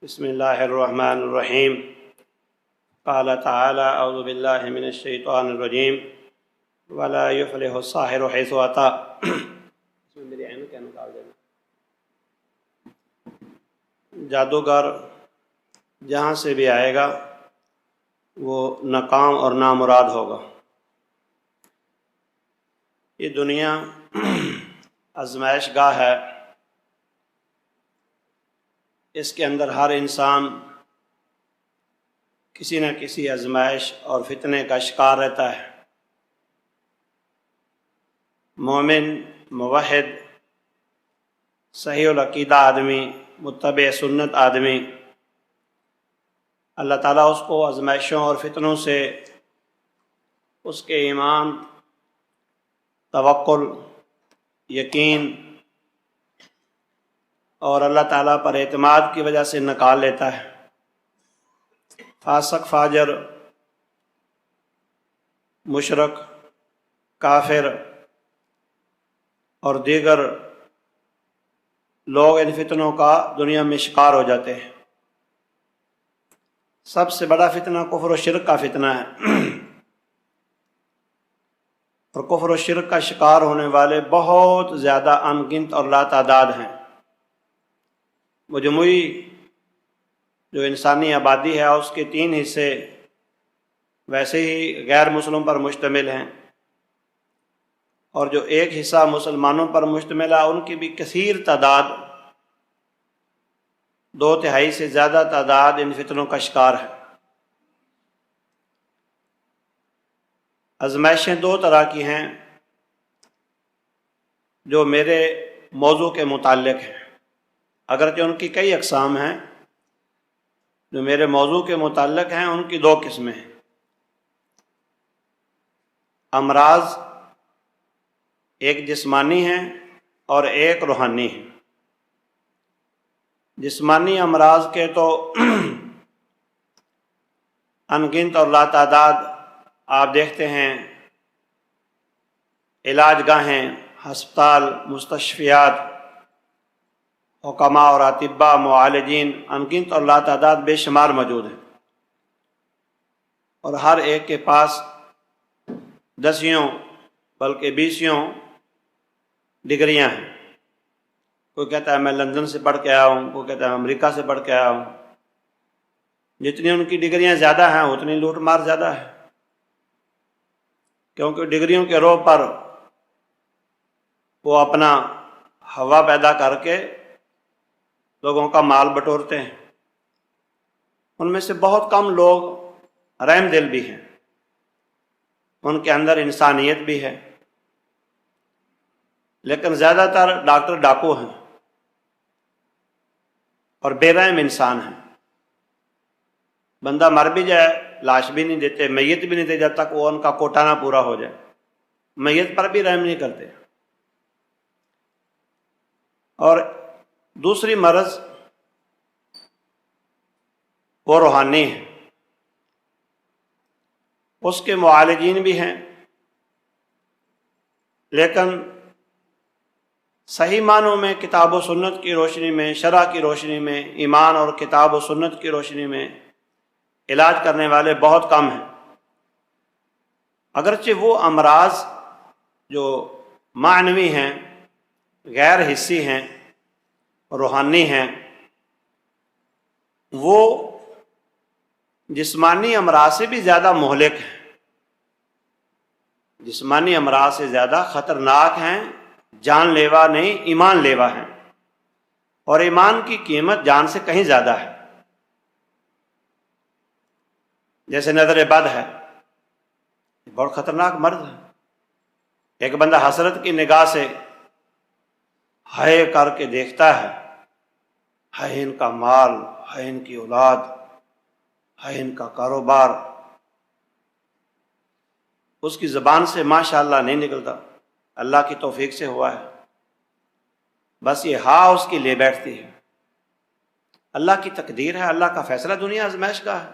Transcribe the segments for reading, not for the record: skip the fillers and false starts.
بسم اللہ الرحمن الرحیم قال تعالی اعوذ باللہ من الشیطان الرجیم ولا یفلح الساحر حیث اتی اس میں میری عین کیا نکال دینا، جادوگر جہاں سے بھی آئے گا وہ ناکام اور نامراد ہوگا۔ یہ دنیا آزمائش گاہ ہے، اس کے اندر ہر انسان کسی نہ کسی آزمائش اور فتنے کا شکار رہتا ہے۔ مومن، موحد، صحیح العقیدہ آدمی، متبع سنت آدمی، اللہ تعالیٰ اس کو آزمائشوں اور فتنوں سے اس کے ایمان، توکل، یقین اور اللہ تعالیٰ پر اعتماد کی وجہ سے نکال لیتا ہے۔ فاسق، فاجر، مشرک، کافر اور دیگر لوگ ان فتنوں کا دنیا میں شکار ہو جاتے ہیں۔ سب سے بڑا فتنہ کفر و شرک کا فتنہ ہے، اور کفر و شرک کا شکار ہونے والے بہت زیادہ ان گنت اور لاتعداد ہیں۔ مجموعی جو انسانی آبادی ہے اس کے 3 حصے ویسے ہی غیر مسلم پر مشتمل ہیں، اور جو 1 حصہ مسلمانوں پر مشتمل ہے ان کی بھی کثیر تعداد، 2/3 سے زیادہ تعداد ان فتنوں کا شکار ہے۔ آزمائشیں 2 طرح کی ہیں جو میرے موضوع کے متعلق ہیں، اگرچہ ان کی کئی اقسام ہیں۔ جو میرے موضوع کے متعلق ہیں ان کی 2 قسمیں ہیں۔ امراض ایک جسمانی ہیں اور ایک روحانی ہیں۔ جسمانی امراض کے تو ان گنت اور لاتعداد آپ دیکھتے ہیں، علاج گاہیں، ہسپتال، مستشفیات، حکماء اور اطباء، معالجین ان گنت اور لاتعداد بے شمار موجود ہیں، اور ہر ایک کے پاس 10 بلکہ 20 ڈگریاں ہیں۔ کوئی کہتا ہے میں لندن سے پڑھ کے آیا ہوں، کوئی کہتا ہے امریکہ سے پڑھ کے آیا ہوں۔ جتنی ان کی ڈگریاں زیادہ ہیں اتنی لوٹ مار زیادہ ہے، کیونکہ ڈگریوں کے رو پر وہ اپنا ہوا پیدا کر کے لوگوں کا مال بٹورتے ہیں۔ ان میں سے بہت کم لوگ رحم دل بھی ہیں، ان کے اندر انسانیت بھی ہے، لیکن زیادہ تر ڈاکٹر ڈاکو ہیں اور بے رحم انسان ہیں۔ بندہ مر بھی جائے لاش بھی نہیں دیتے، میت بھی نہیں دیتے جب تک وہ ان کا کوٹہ نہ پورا ہو جائے، میت پر بھی رحم نہیں کرتے۔ اور دوسری مرض وہ روحانی ہے، اس کے معالجین بھی ہیں، لیکن صحیح معنوں میں کتاب و سنت کی روشنی میں، شرع کی روشنی میں، ایمان اور کتاب و سنت کی روشنی میں علاج کرنے والے بہت کم ہیں۔ اگرچہ وہ امراض جو معنوی ہیں، غیر حسی ہیں، روحانی ہیں، وہ جسمانی امراض سے بھی زیادہ مہلک ہیں، جسمانی امراض سے زیادہ خطرناک ہیں، جان لیوا نہیں ایمان لیوا ہیں، اور ایمان کی قیمت جان سے کہیں زیادہ ہے۔ جیسے نظر بد ہے، بہت خطرناک مرض ہے۔ ایک بندہ حسرت کی نگاہ سے ہائے کر کے دیکھتا ہے، ہائے ان کا مال، ہائے ان کی اولاد، ہائے ان کا کاروبار، اس کی زبان سے ماشاءاللہ نہیں نکلتا، اللہ کی توفیق سے ہوا ہے، بس یہ ہاں اس کی لے بیٹھتی ہے۔ اللہ کی تقدیر ہے، اللہ کا فیصلہ، دنیا آزمائش کا ہے۔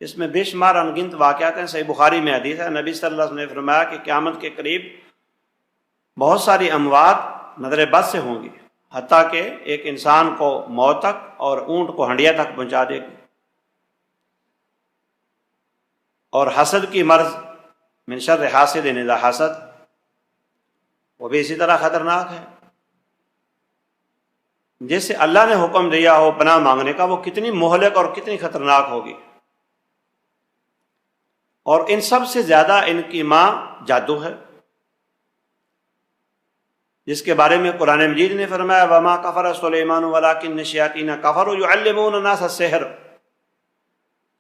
اس میں بے شمار انگنت واقعات ہیں۔ صحیح بخاری میں حدیث ہے، نبی صلی اللہ علیہ وسلم نے فرمایا کہ قیامت کے قریب بہت ساری اموات نظر بد سے ہوں گی، حتیٰ کہ ایک انسان کو موت تک اور اونٹ کو ہنڈیا تک پہنچا دے گی۔ اور حسد کی مرض، من شر حاسد اذا حسد، وہ بھی اسی طرح خطرناک ہے۔ جیسے اللہ نے حکم دیا ہو پناہ مانگنے کا، وہ کتنی مہلک اور کتنی خطرناک ہوگی۔ اور ان سب سے زیادہ ان کی ماں جادو ہے، جس کے بارے میں قرآن مجید نے فرمایا وما کفر سلیمان ولکن الشیاطین کفروا یعلمون الناس السحر،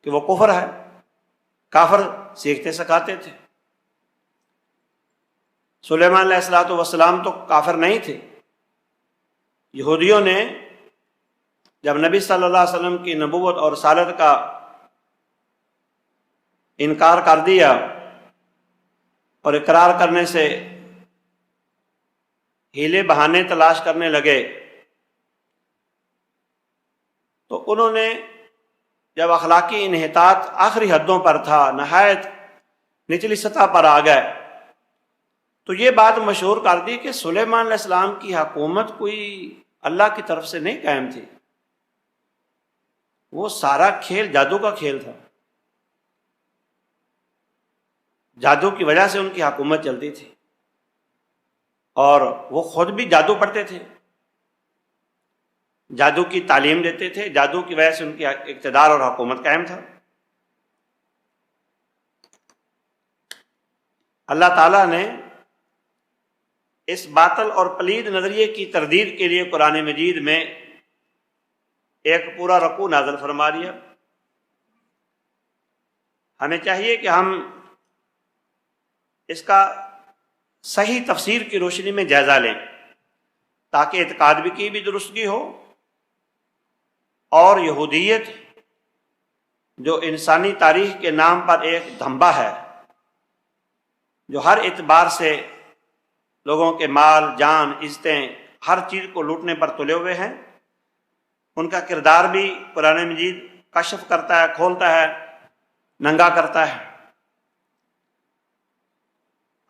کہ وہ کفر ہے، کافر سیکھتے سکھاتے تھے۔ سلیمان علیہ الصلوۃ والسلام تو کافر نہیں تھے۔ یہودیوں نے جب نبی صلی اللہ علیہ وسلم کی نبوت اور رسالت کا انکار کر دیا اور اقرار کرنے سے ہیلے بہانے تلاش کرنے لگے، تو انہوں نے جب اخلاقی انحطاط آخری حدوں پر تھا، نہایت نچلی سطح پر آ گئے، تو یہ بات مشہور کر دی کہ سلیمان علیہ السلام کی حکومت کوئی اللہ کی طرف سے نہیں قائم تھی، وہ سارا کھیل جادو کا کھیل تھا، جادو کی وجہ سے ان کی حکومت چلتی تھی، اور وہ خود بھی جادو پڑھتے تھے، جادو کی تعلیم دیتے تھے، جادو کی وجہ سے ان کی اقتدار اور حکومت قائم تھا۔ اللہ تعالیٰ نے اس باطل اور پلید نظریے کی تردید کے لیے قرآن مجید میں ایک پورا رکوع نازل فرما دیا۔ ہمیں چاہیے کہ ہم اس کا صحیح تفسیر کی روشنی میں جائزہ لیں، تاکہ اعتقاد کی بھی درستگی ہو، اور یہودیت جو انسانی تاریخ کے نام پر ایک دھمبا ہے، جو ہر اعتبار سے لوگوں کے مال، جان، عزتیں، ہر چیز کو لوٹنے پر تلے ہوئے ہیں، ان کا کردار بھی قرآن مجید کشف کرتا ہے، کھولتا ہے، ننگا کرتا ہے۔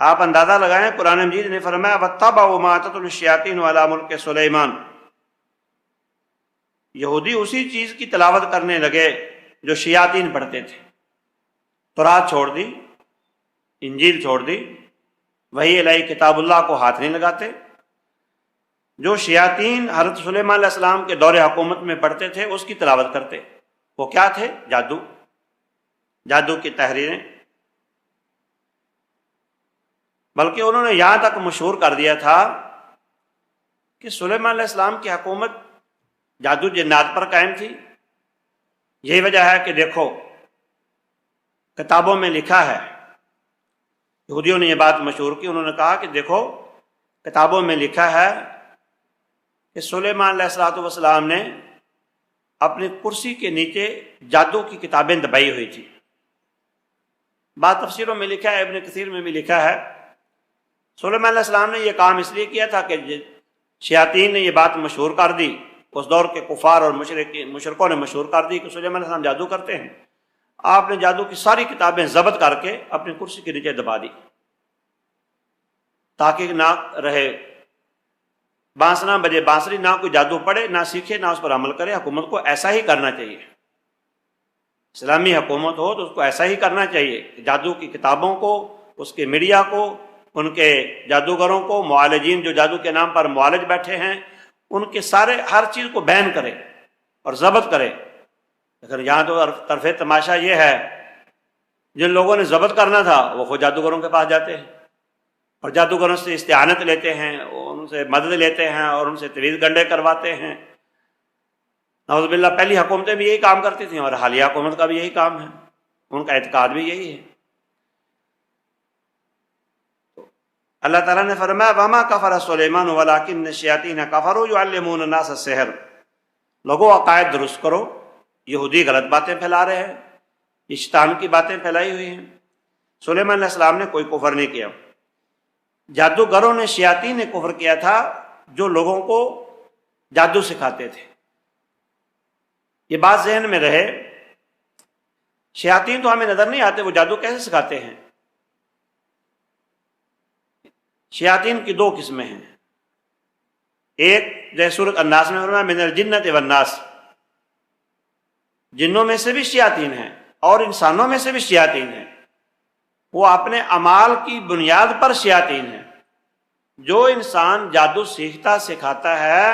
آپ اندازہ لگائیں، قرآن مجید نے فرمایا وَاتَّبَعُوا مَا تَتْلُو الشَّيَاطِينُ عَلَىٰ مُلْكِ سُلَيْمَانَ، یہودی اسی چیز کی تلاوت کرنے لگے جو شیاطین پڑھتے تھے۔ تورات چھوڑ دی، انجیل چھوڑ دی، وحی الہی کتاب اللہ کو ہاتھ نہیں لگاتے، جو شیاطین حضرت سلیمان علیہ السلام کے دور حکومت میں پڑھتے تھے اس کی تلاوت کرتے۔ وہ کیا تھے؟ جادو، جادو کی تحریریں۔ بلکہ انہوں نے یہاں تک مشہور کر دیا تھا کہ سلیمان علیہ السلام کی حکومت جادو جنات پر قائم تھی۔ یہی وجہ ہے کہ دیکھو کتابوں میں لکھا ہے، یہودیوں نے یہ بات مشہور کی، انہوں نے کہا کہ دیکھو کتابوں میں لکھا ہے کہ سلیمان علیہ السلام نے اپنی کرسی کے نیچے جادو کی کتابیں دبائی ہوئی تھی۔ بعض تفسیروں میں لکھا ہے، ابن کثیر میں بھی لکھا ہے، سلیمان علیہ السلام نے یہ کام اس لیے کیا تھا کہ شیاطین نے یہ بات مشہور کر دی، اس دور کے کفار اور مشرکوں نے مشہور کر دی کہ سلیمان علیہ السلام جادو کرتے ہیں۔ آپ نے جادو کی ساری کتابیں ضبط کر کے اپنی کرسی کے نیچے دبا دی، تاکہ نہ رہے بانس نہ بجے بانسری، نہ کوئی جادو پڑھے، نہ سیکھے، نہ اس پر عمل کرے۔ حکومت کو ایسا ہی کرنا چاہیے، اسلامی حکومت ہو تو اس کو ایسا ہی کرنا چاہیے کہ جادو کی کتابوں کو، اس کے میڈیا کو، ان کے جادوگروں کو، معالجین جو جادو کے نام پر معالج بیٹھے ہیں، ان کے سارے ہر چیز کو بین کرے اور ضبط کرے۔ لیکن یہاں تو طرف تماشا یہ ہے، جن لوگوں نے ضبط کرنا تھا وہ خود جادوگروں کے پاس جاتے ہیں اور جادوگروں سے استعانت لیتے ہیں، ان سے مدد لیتے ہیں اور ان سے طویل گنڈے کرواتے ہیں۔ نعوذ باللہ، پہلی حکومتیں بھی یہی کام کرتی تھیں اور حالیہ حکومت کا بھی یہی کام ہے، ان کا اعتقاد بھی یہی ہے۔ اللہ تعالیٰ نے فرمایا وَمَا كَفَرَ سُلَيْمَانُ وَلَٰكِنَّ الشَّيَاطِينَ كَفَرُوا يُعَلِّمُونَ النَّاسَ السِّحْرَ۔ لوگوں عقائد درست کرو، یہودی غلط باتیں پھیلا رہے ہیں، یہ شیطان کی باتیں پھیلائی ہوئی ہیں۔ سلیمان علیہ السلام نے کوئی کفر نہیں کیا، جادوگروں نے، شیاطین نے کفر کیا تھا، جو لوگوں کو جادو سکھاتے تھے۔ یہ بات ذہن میں رہے، شیاطین تو ہمیں نظر نہیں آتے، وہ جادو کیسے سکھاتے ہیں؟ شیاطین کی دو قسمیں ہیں، ایک جیسے سورۃ الناس میں فرمایا من الجنۃ والناس، جنوں میں سے بھی شیاطین ہیں اور انسانوں میں سے بھی شیاطین ہیں، وہ اپنے اعمال کی بنیاد پر شیاطین ہیں۔ جو انسان جادو سیکھتا سکھاتا ہے،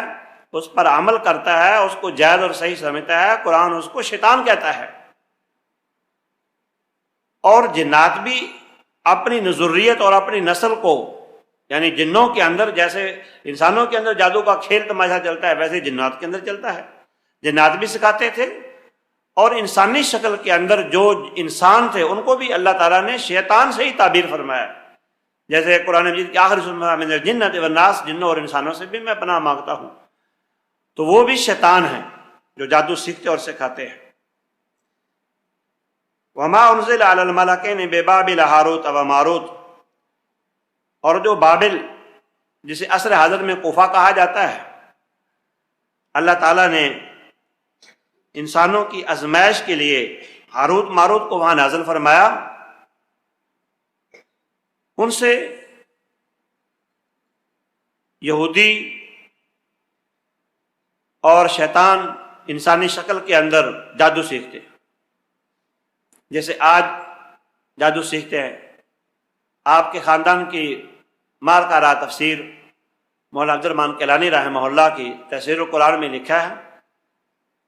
اس پر عمل کرتا ہے، اس کو جائز اور صحیح سمجھتا ہے، قرآن اس کو شیطان کہتا ہے۔ اور جنات بھی اپنی ذریت اور اپنی نسل کو، یعنی جنوں کے اندر جیسے انسانوں کے اندر جادو کا کھیل تماشا چلتا ہے، ویسے جنات کے اندر چلتا ہے۔ جنات بھی سکھاتے تھے، اور انسانی شکل کے اندر جو انسان تھے ان کو بھی اللہ تعالیٰ نے شیطان سے ہی تعبیر فرمایا، جیسے قرآن مجید کی آخری سورہ میں من الجنۃ والناس، جنوں اور انسانوں سے بھی میں پناہ مانگتا ہوں، تو وہ بھی شیطان ہیں جو جادو سیکھتے اور سکھاتے ہیں۔ وما انزل علی الملکین ببابل ہاروت و ماروت، اور جو بابل جسے عصر حاضر میں کوفہ کہا جاتا ہے، اللہ تعالیٰ نے انسانوں کی آزمائش کے لیے ہاروت ماروت کو وہاں نازل فرمایا۔ ان سے یہودی اور شیطان انسانی شکل کے اندر جادو سیکھتے، جیسے آج جادو سیکھتے ہیں۔ آپ کے خاندان کی مار کا راہ تفسیر مولانا عبد الرحمن کیلانی رحمہ اللہ کی تفسیر القرآن میں لکھا ہے،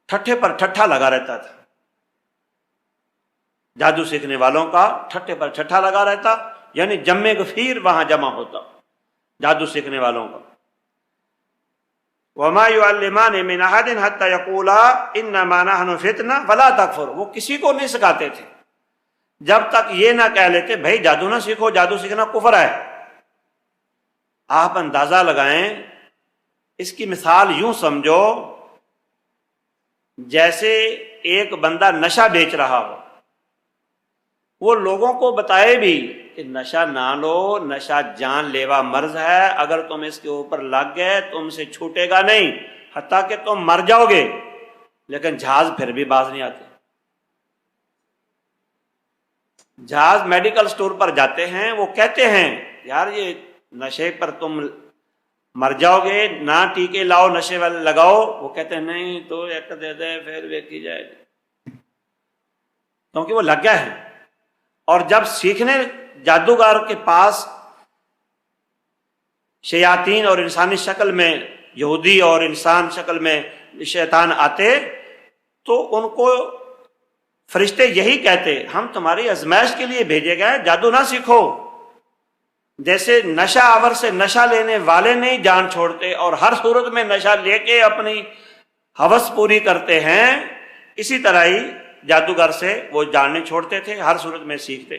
ٹھٹھے پر ٹھٹھا لگا رہتا تھا۔ جادو سیکھنے والوں کا ٹھٹھے پر ٹھٹھا لگا رہتا، یعنی جمع گفیر وہاں جمع ہوتا جادو سیکھنے والوں کا۔ وَمَا يُعَلِّمَانِ مِنْ أَحَدٍ حَتَّى يَقُولَا إِنَّمَا نَحْنُ فِتْنَةٌ فَلَا تَكْفُرْ، وہ کسی کو نہیں سکھاتے تھے جب تک یہ نہ کہہ لیتے بھائی جادو نہ سیکھو، جادو سیکھنا کفر ہے۔ آپ اندازہ لگائیں، اس کی مثال یوں سمجھو جیسے ایک بندہ نشہ بیچ رہا ہو، وہ لوگوں کو بتائے بھی کہ نشہ نہ لو، نشہ جان لیوا مرض ہے، اگر تم اس کے اوپر لگ گئے تم سے چھوٹے گا نہیں، حتیٰ کہ تم مر جاؤ گے، لیکن جہاز پھر بھی باز نہیں آتے۔ جہاز میڈیکل سٹور پر جاتے ہیں، وہ کہتے ہیں یار یہ نشے پر تم مر جاؤ گے، نہ ٹیکے لاؤ، نشے والے لگاؤ، وہ کہتے ہیں نہیں تو ایک دے دے پھر ویکھی جائے گی، کیونکہ وہ لگ گیا ہے۔ اور جب سیکھنے جادوگر کے پاس شیاطین اور انسانی شکل میں یہودی اور انسان شکل میں شیطان آتے تو ان کو فرشتے یہی کہتے ہم تمہاری آزمائش کے لیے بھیجے گئے، جادو نہ سیکھو۔ جیسے نشہ آور سے نشہ لینے والے نہیں جان چھوڑتے اور ہر صورت میں نشہ لے کے اپنی ہوس پوری کرتے ہیں، اسی طرح ہی جادوگر سے وہ جان نہیں چھوڑتے تھے، ہر صورت میں سیکھتے۔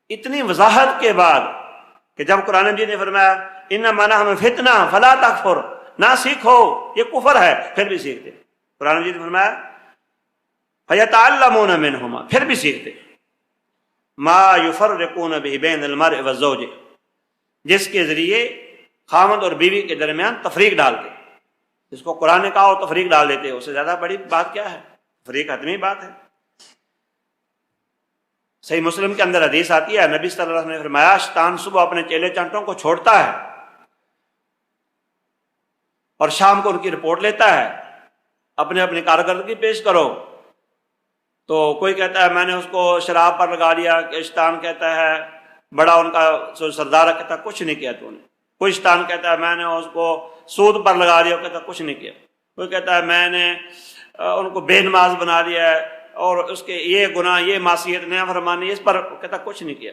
اتنی وضاحت کے بعد کہ جب قرآن مجید نے فرمایا انما نحن فتنہ فلا تکفر، نہ سیکھو یہ کفر ہے، پھر بھی سیکھتے۔ قرآن مجید نے فرمایا فیتعلمون منہما، پھر بھی سیکھتے۔ ما یفرقون به بین المرء والزوج، جس کے ذریعے خاوند اور بیوی کے درمیان تفریق ڈالتے، جس کو قرآن نے کہا اور تفریق ڈال دیتے، اس سے زیادہ بڑی بات کیا ہے؟ تفریق حتمی بات ہے۔ صحیح مسلم کے اندر حدیث آتی ہے، نبی صلی اللہ علیہ وسلم نے فرمایا شیطان صبح اپنے چیلے چانٹوں کو چھوڑتا ہے اور شام کو ان کی رپورٹ لیتا ہے، اپنے اپنی کارکردگی پیش کرو۔ تو کوئی کہتا ہے میں نے اس کو شراب پر لگا لیا، کہ شیطان کہتا ہے بڑا ان کا سردار کہتا ہے کچھ نہیں کیا تو نے۔ کوئی شیطان کہتا ہے میں نے اس کو سود پر لگا لیا، کہتا کچھ نہیں کیا۔ کوئی کہتا ہے میں نے ان کو بے نماز بنا لیا ہے اور اس کے یہ گناہ یہ معصیت نیا فرمانی اس پر، کہتا کچھ نہیں کیا۔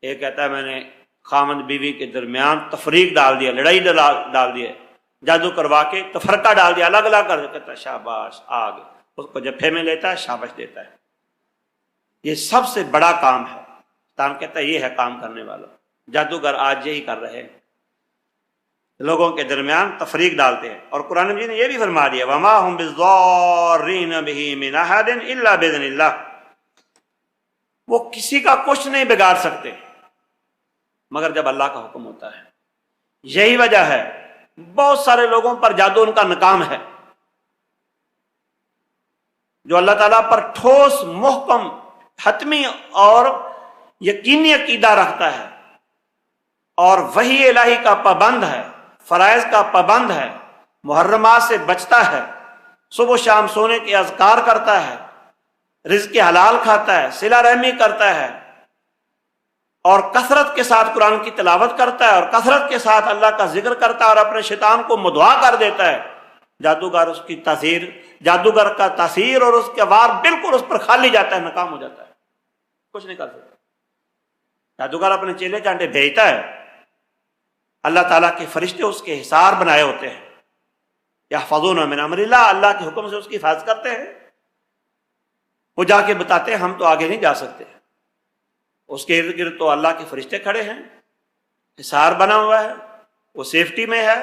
ایک کہتا ہے میں نے خاوند بیوی کے درمیان تفریق ڈال دیا، لڑائی ڈال دیا، جادو کروا کے تفرقہ ڈال دیا، الگ الگ کر، کہتا شاباش آ گئے، اس کو جفے میں لیتا ہے، شاباش دیتا ہے۔ یہ سب سے بڑا کام ہے، شیطان کہتا ہے یہ ہے کام کرنے والا۔ جادوگر آج یہی کر رہے ہیں، لوگوں کے درمیان تفریق ڈالتے ہیں۔ اور قرآن مجید نے یہ بھی فرما دیا وَمَا هُمْ بِالضَّارِّينَ بِهِ مِنْ أَحَدٍ إِلَّا بِإِذْنِ اللَّهِ، وہ کسی کا کچھ نہیں بگاڑ سکتے مگر جب اللہ کا حکم ہوتا ہے۔ یہی وجہ ہے بہت سارے لوگوں پر جادو ان کا ناکام ہے، جو اللہ تعالیٰ پر ٹھوس محکم حتمی اور یقینی عقیدہ رکھتا ہے اور وحی الہی کا پابند ہے، فرائض کا پابند ہے، محرمات سے بچتا ہے، صبح و شام سونے کے اذکار کرتا ہے، رزق حلال کھاتا ہے، صلہ رحمی کرتا ہے، اور کثرت کے ساتھ قرآن کی تلاوت کرتا ہے، اور کثرت کے ساتھ اللہ کا ذکر کرتا ہے، اور اپنے شیطان کو مدعا کر دیتا ہے، جادوگر اس کی تاثیر، جادوگر کا تاثیر اور اس کے وار بالکل اس پر خالی جاتا ہے، ناکام ہو جاتا ہے، کچھ نہیں کر سکتا۔ جادوگر اپنے چیلے چانٹے بھیجتا ہے، اللہ تعالیٰ کے فرشتے اس کے حصار بنائے ہوتے ہیں، یحفظون من امر اللہ، اللہ کے حکم سے اس کی حفاظت کرتے ہیں۔ وہ جا کے بتاتے ہیں ہم تو آگے نہیں جا سکتے، اس کے ارد گرد تو اللہ کے فرشتے کھڑے ہیں، حصار بنا ہوا ہے، وہ سیفٹی میں ہے،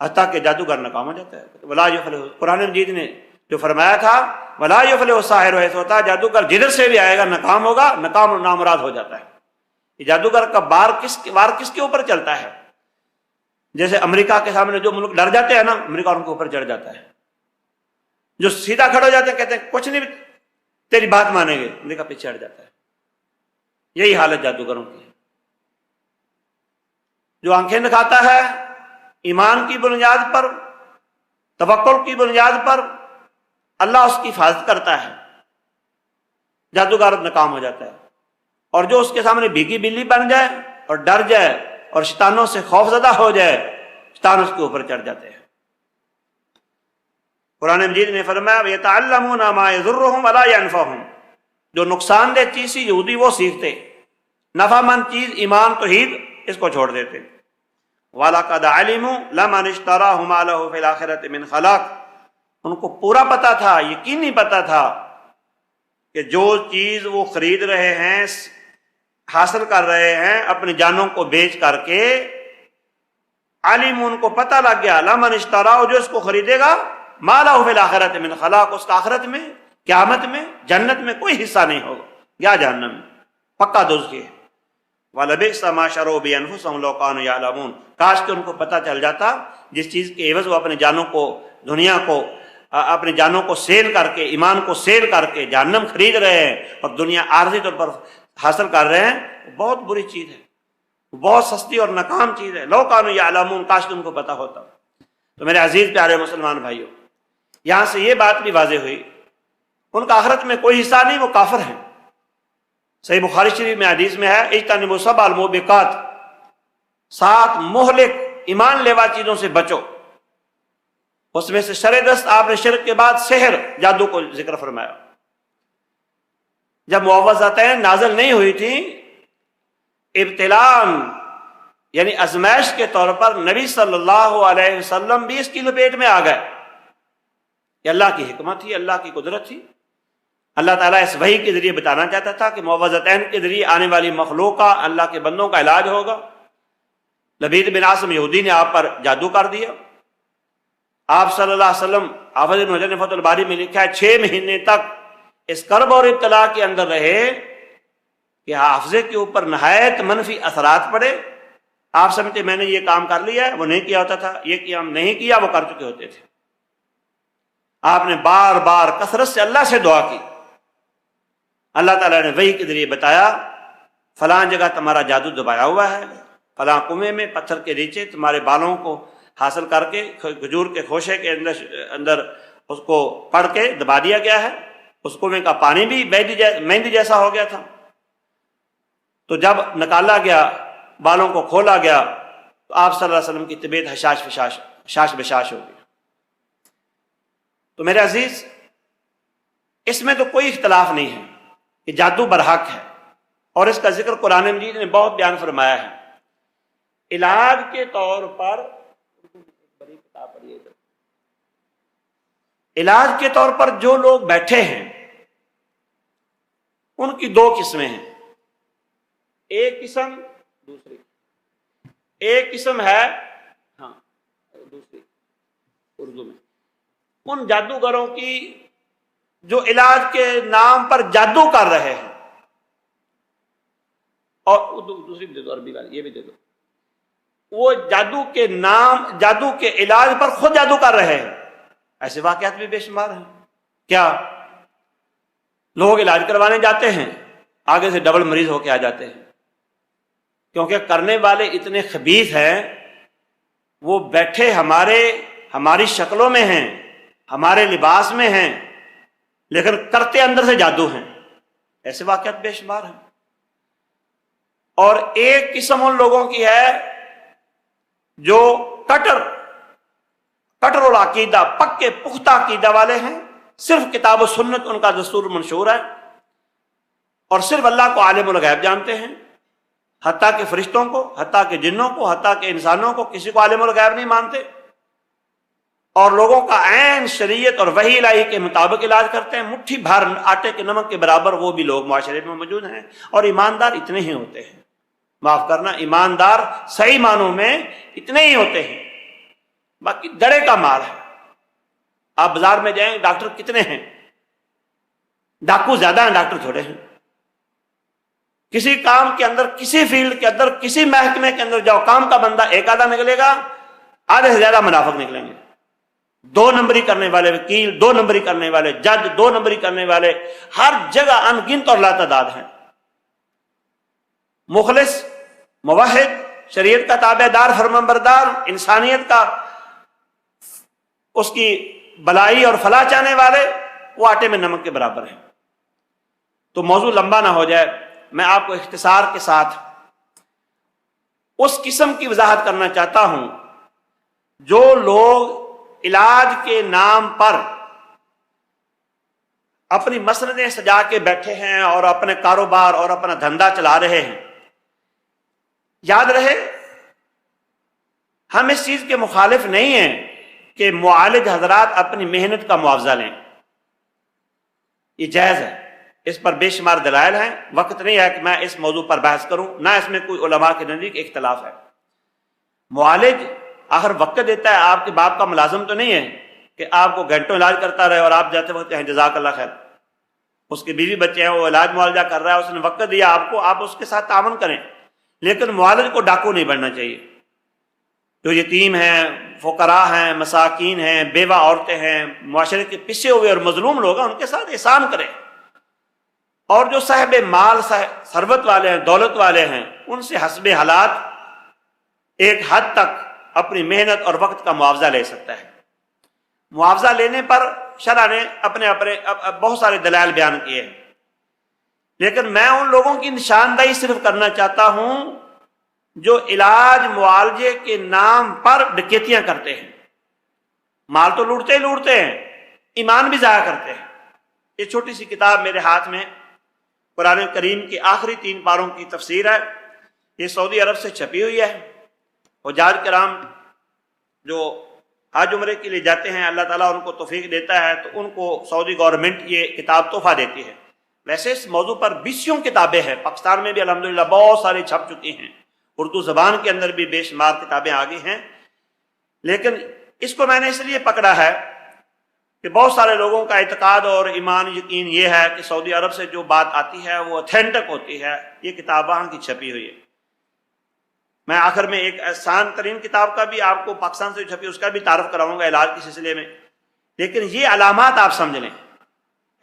حتیٰ کہ جادوگر ناکام ہو جاتا ہے۔ ولا یفلح، قرآن مجید نے جو فرمایا تھا ولا یفلح الساحر حیث ہوتا، جادوگر جدھر سے بھی آئے گا ناکام ہوگا، ناکام اور نامراد ہو جاتا ہے۔ یہ جادوگر کا وار کس کے اوپر چلتا ہے؟ جیسے امریکہ کے سامنے جو ملک ڈر جاتے ہیں نا، امریکہ ان کے اوپر چڑھ جاتا ہے۔ جو سیدھا کھڑے ہو جاتے ہیں کہتے ہیں کچھ نہیں تیری بات مانیں گے، امریکہ پہ چڑھ جاتا ہے۔ یہی حالت جادوگروں کی ہے۔ جو آنکھیں دکھاتا ہے ایمان کی بنیاد پر، توکل کی بنیاد پر، اللہ اس کی حفاظت کرتا ہے، جادوگر ناکام ہو جاتا ہے۔ اور جو اس کے سامنے بھیگی بلی بن جائے اور ڈر جائے اور شیطانوں سے خوف زدہ ہو جائے، شیطان اس کے اوپر چڑھ جاتے ہیں۔ قرآن مجید نے فرمایا وَيَتَعَلَّمُونَ مَا يَضُرُّهُمْ وَلَا يَنفَعُهُمْ، جو نقصان دہ چیز یہودی وہ سیکھتے، نفع مند چیز ایمان توحید اس کو چھوڑ دیتے۔ وَلَقَدْ عَلِمُوا لَمَنِ اشْتَرَاهُ مَا لَهُ فِي الْآخِرَةِ مِنْ خَلَاقٍ، ان کو پورا پتا تھا، یقینی پتا تھا کہ جو چیز وہ خرید رہے ہیں، حاصل کر رہے ہیں اپنی جانوں کو بیچ کر کے، علم ان کو پتہ لگ گیا، لمن اشتراہ، جو اس کو خریدے گا، ما لہ فی الآخرۃ من خلاق، اس کا آخرت میں، قیامت میں، جنت میں کوئی حصہ نہیں ہوگا، یا جہنم میں، پکا دوزخی ہے۔ وَلَبِئْسَ مَا شَرَوْا بِأَنفُسِهِمْ لَوْ كَانُوا يَعْلَمُونَ، کاش کہ ان کو پتہ چل جاتا جس چیز کے عوض وہ اپنے جانوں کو، دنیا کو، اپنے جانوں کو سیل کر کے، ایمان کو سیل کر کے جہنم خرید رہے ہیں اور دنیا عارضی طور پر حاصل کر رہے ہیں، بہت بری چیز ہے، بہت سستی اور ناکام چیز ہے۔ لو کانوا یعلمون، کاش کہ ان کو پتہ ہوتا۔ تو میرے عزیز پیارے مسلمان بھائیوں، یہاں سے یہ بات بھی واضح ہوئی ان کا آخرت میں کوئی حصہ نہیں، وہ کافر ہیں۔ صحیح بخاری شریف میں حدیث میں ہے اجتنبوا سبع الموبقات، 7 مہلک ایمان لیوا چیزوں سے بچو۔ اس میں سے شر دست آپ نے شرک کے بعد سحر، جادو کو ذکر فرمایا۔ جب معوذتین نازل نہیں ہوئی تھیں، ابتلاء یعنی ازمائش کے طور پر نبی صلی اللہ علیہ وسلم بھی اس کی لپیٹ میں آ گئے۔ یہ اللہ کی حکمت تھی، اللہ کی قدرت تھی۔ اللہ تعالیٰ اس وحی کے ذریعے بتانا چاہتا تھا کہ معوذتین کے ذریعے آنے والی مخلوق کا، اللہ کے بندوں کا علاج ہوگا۔ لبید بن عاصم یہودی نے آپ پر جادو کر دیا۔ آپ صلی اللہ علیہ وسلم، حافظ ابن حجر نے فتح الباری میں لکھا ہے 6 مہینے تک اس کرب اور ابتلا کے اندر رہے کہ حافظے کے اوپر نہایت منفی اثرات پڑے۔ آپ سمجھتے میں نے یہ کام کر لیا ہے، وہ نہیں کیا ہوتا تھا، یہ کام نہیں کیا، وہ کر چکے ہوتے تھے۔ آپ نے بار بار کثرت سے اللہ سے دعا کی، اللہ تعالیٰ نے وحی کے ذریعے بتایا فلاں جگہ تمہارا جادو دبایا ہوا ہے، فلاں کنویں میں پتھر کے نیچے تمہارے بالوں کو حاصل کر کے کھجور کے خوشے کے اندر اس کو پڑھ کے دبا دیا گیا ہے، اس کنویں کا پانی بھی مہندی جیسا ہو گیا تھا۔ تو جب نکالا گیا، بالوں کو کھولا گیا، تو آپ صلی اللہ علیہ وسلم کی طبیعت حشاش بشاش ہو گئی۔ تو میرے عزیز، اس میں تو کوئی اختلاف نہیں ہے کہ جادو برحق ہے، اور اس کا ذکر قرآن مجید نے بہت بیان فرمایا ہے۔ علاج کے طور پر، علاج کے طور پر جو لوگ بیٹھے ہیں ان کی 2 قسمیں ہیں۔ ایک قسم دوسری، ایک قسم ہے دوسری اردو میں ان جادوگروں کی جو علاج کے نام پر جادو کر رہے ہیں، اور دوسری بھی دے دو، عربی والی یہ بھی دے دو، وہ جادو کے نام، جادو کے علاج پر خود جادو کر رہے ہیں۔ ایسے واقعات بھی بے شمار ہیں۔ کیا لوگ علاج کروانے جاتے ہیں، آگے سے ڈبل مریض ہو کے آ جاتے ہیں، کیونکہ کرنے والے اتنے خبیث ہیں وہ بیٹھے ہماری شکلوں میں ہیں، ہمارے لباس میں ہیں، لیکن کرتے اندر سے جادو ہیں۔ ایسے واقعات بے شمار ہیں۔ اور ایک قسم ان لوگوں کی ہے جو کٹر العقیدہ، پکے پختہ عقیدہ والے ہیں، صرف کتاب و سنت ان کا دستور منشور ہے، اور صرف اللہ کو عالم الغیب جانتے ہیں، حتیٰ کہ فرشتوں کو، حتیٰ کہ جنوں کو، حتیٰ کہ انسانوں کو، کسی کو عالم الغیب نہیں مانتے، اور لوگوں کا عین شریعت اور وحی الہی کے مطابق علاج کرتے ہیں۔ مٹھی بھر آٹے کے نمک کے برابر وہ بھی لوگ معاشرے میں موجود ہیں، اور ایماندار اتنے ہی ہوتے ہیں۔ معاف کرنا، ایماندار صحیح معنوں میں اتنے ہی ہوتے ہیں، باقی دڑے کا مال ہے۔ آپ بازار میں جائیں، ڈاکٹر کتنے ہیں؟ ڈاکو زیادہ ہیں، ڈاکٹر تھوڑے ہیں۔ کسی کام کے اندر، کسی فیلڈ کے اندر، کسی محکمے کے اندر جاؤ، کام کا بندہ ایک آدھا نکلے گا، آدھے سے زیادہ منافق نکلیں گے۔ 2 نمبری کرنے والے وکیل، 2 نمبری کرنے والے جج، 2 نمبری کرنے والے ہر جگہ ان گنت اور لاتعداد ہیں۔ مخلص، موحد، شریعت کا تابع دار، فرمانبردار، انسانیت کا اس کی بلائی اور فلاح چاہنے والے، وہ آٹے میں نمک کے برابر ہیں۔ تو موضوع لمبا نہ ہو جائے، میں آپ کو اختصار کے ساتھ اس قسم کی وضاحت کرنا چاہتا ہوں جو لوگ علاج کے نام پر اپنی مسندیں سجا کے بیٹھے ہیں اور اپنے کاروبار اور اپنا دھندا چلا رہے ہیں۔ یاد رہے، ہم اس چیز کے مخالف نہیں ہیں کہ معالج حضرات اپنی محنت کا معاوضہ لیں، یہ جائز ہے، اس پر بے شمار دلائل ہیں۔ وقت نہیں ہے کہ میں اس موضوع پر بحث کروں، نہ اس میں کوئی علماء کے نزدیک اختلاف ہے۔ معالج آخر وقت دیتا ہے، آپ کے باپ کا ملازم تو نہیں ہے کہ آپ کو گھنٹوں علاج کرتا رہے اور آپ جاتے وقت ہیں جزاک اللہ خیر۔ اس کے بیوی بچے ہیں، وہ علاج معالجہ کر رہا ہے، اس نے وقت دیا آپ کو، آپ اس کے ساتھ تعاون کریں، لیکن معالج کو ڈاکو نہیں بننا چاہیے۔ جو یتیم ہیں، فقراء ہیں، مساکین ہیں، بیوہ عورتیں ہیں، معاشرے کے پسے ہوئے اور مظلوم لوگ ہیں، ان کے ساتھ احسان کریں، اور جو صاحب مال، ثروت والے ہیں، دولت والے ہیں، ان سے حسب حالات ایک حد تک اپنی محنت اور وقت کا معاوضہ لے سکتا ہے۔ معاوضہ لینے پر شرع نے اپنے بہت سارے دلائل بیان کیے ہیں، لیکن میں ان لوگوں کی نشاندہی صرف کرنا چاہتا ہوں جو علاج معالجے کے نام پر ڈکیتیاں کرتے ہیں۔ مال تو لوٹتے ہی لوٹتے ہیں، ایمان بھی ضائع کرتے ہیں۔ یہ چھوٹی سی کتاب میرے ہاتھ میں قرآن کریم کے آخری 3 پاروں کی تفسیر ہے، یہ سعودی عرب سے چھپی ہوئی ہے۔ حجاج کرام جو حج عمرے کے لیے جاتے ہیں، اللہ تعالیٰ ان کو توفیق دیتا ہے تو ان کو سعودی گورنمنٹ یہ کتاب تحفہ دیتی ہے۔ ویسے اس موضوع پر 20 کتابیں ہیں، پاکستان میں بھی الحمدللہ بہت ساری چھپ چکی ہیں، اردو زبان کے اندر بھی بے شمار کتابیں آگئی ہیں، لیکن اس کو میں نے اس لیے پکڑا ہے کہ بہت سارے لوگوں کا اعتقاد اور ایمان یقین یہ ہے کہ سعودی عرب سے جو بات آتی ہے وہ اتھینٹک ہوتی ہے، یہ کتاب وہاں کی چھپی ہوئی ہے۔ میں آخر میں ایک آسان ترین کتاب کا بھی آپ کو پاکستان سے چھپی اس کا بھی تعارف کراؤں گا علاج کے سلسلے میں، لیکن یہ علامات آپ سمجھ لیں،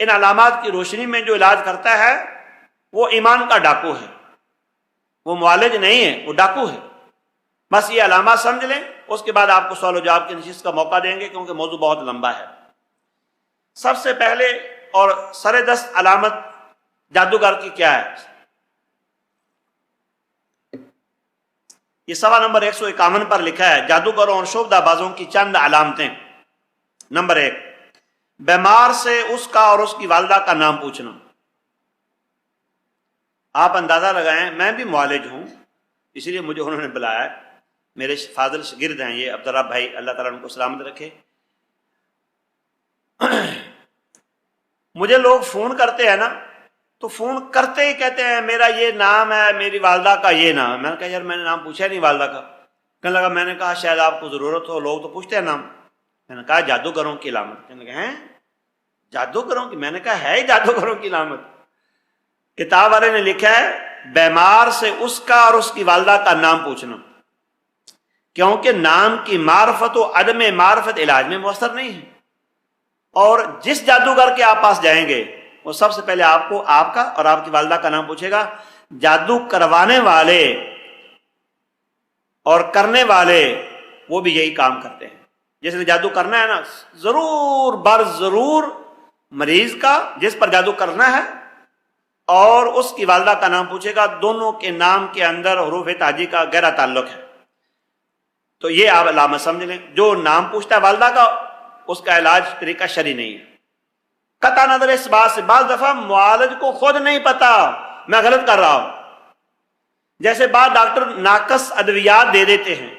ان علامات کی روشنی میں جو علاج کرتا ہے وہ ایمان کا ڈاکو ہے، وہ معالج نہیں ہے، وہ ڈاکو ہے۔ بس یہ علامات سمجھ لیں، اس کے بعد آپ کو سوال و جواب کی نشست کا موقع دیں گے کیونکہ موضوع بہت لمبا ہے۔ سب سے پہلے اور سر دست علامت جادوگر کی کیا ہے؟ یہ سوال نمبر 151 پر لکھا ہے، جادوگروں اور شعبدہ بازوں کی چند علامتیں۔ نمبر 1، بیمار سے اس کا اور اس کی والدہ کا نام پوچھنا۔ آپ اندازہ لگائیں، میں بھی معالج ہوں، اس لیے مجھے انہوں نے بلایا ہے، میرے فاضل شاگرد ہیں یہ عبدالرب بھائی، اللہ تعالیٰ ان کو سلامت رکھے۔ مجھے لوگ فون کرتے ہیں نا، تو فون کرتے ہی کہتے ہیں میرا یہ نام ہے، میری والدہ کا یہ نام ہے۔ میں نے کہا یار میں نے نام پوچھا نہیں والدہ کا۔ کہنے لگا میں نے کہا شاید آپ کو ضرورت ہو، لوگ تو پوچھتے ہیں نام۔ میں نے کہا جادوگروں کی علامت۔ کہنے لگا ہیں جادوگروں کی؟ میں نے کہا ہے ہی جادوگروں کی علامت۔ کتاب والے نے لکھا ہے بیمار سے اس کا اور اس کی والدہ کا نام پوچھنا، کیونکہ نام کی معرفت و عدم معرفت علاج میں مؤثر نہیں ہے، اور جس جادوگر کے آپ پاس جائیں گے وہ سب سے پہلے آپ کو آپ کا اور آپ کی والدہ کا نام پوچھے گا۔ جادو کروانے والے اور کرنے والے وہ بھی یہی کام کرتے ہیں. جیسے جادو کرنا ہے نا، ضرور بر ضرور مریض کا جس پر جادو کرنا ہے اور اس کی والدہ کا نام پوچھے گا، دونوں کے نام کے اندر حروف تہجی کا گہرا تعلق ہے. تو یہ آپ علامت سمجھ لیں، جو نام پوچھتا ہے والدہ کا اس کا علاج طریقہ شرعی نہیں ہے. قطع نظر اس بات سے بعض دفعہ معالج کو خود نہیں پتا میں غلط کر رہا ہوں. جیسے بعض ڈاکٹر ناقص ادویات دے دیتے ہیں،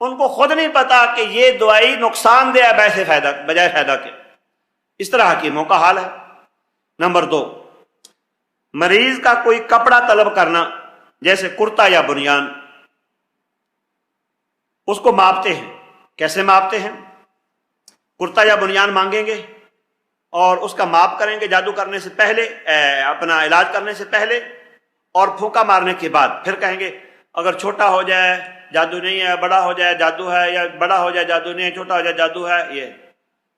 ان کو خود نہیں پتا کہ یہ دوائی نقصان دہ ہے بجائے فائدہ کے. اس طرح حکیموں کا حال ہے. نمبر 2، مریض کا کوئی کپڑا طلب کرنا، جیسے کرتا یا بنیان، اس کو ماپتے ہیں. کیسے ماپتے ہیں؟ کرتا یا بنیان مانگیں گے اور اس کا ماپ کریں گے جادو کرنے سے پہلے، اپنا علاج کرنے سے پہلے، اور پھونکا مارنے کے بعد پھر کہیں گے اگر چھوٹا ہو جائے جادو نہیں ہے، بڑا ہو جائے جادو ہے، یا بڑا ہو جائے جادو نہیں ہے، چھوٹا ہو جائے جادو ہے. یہ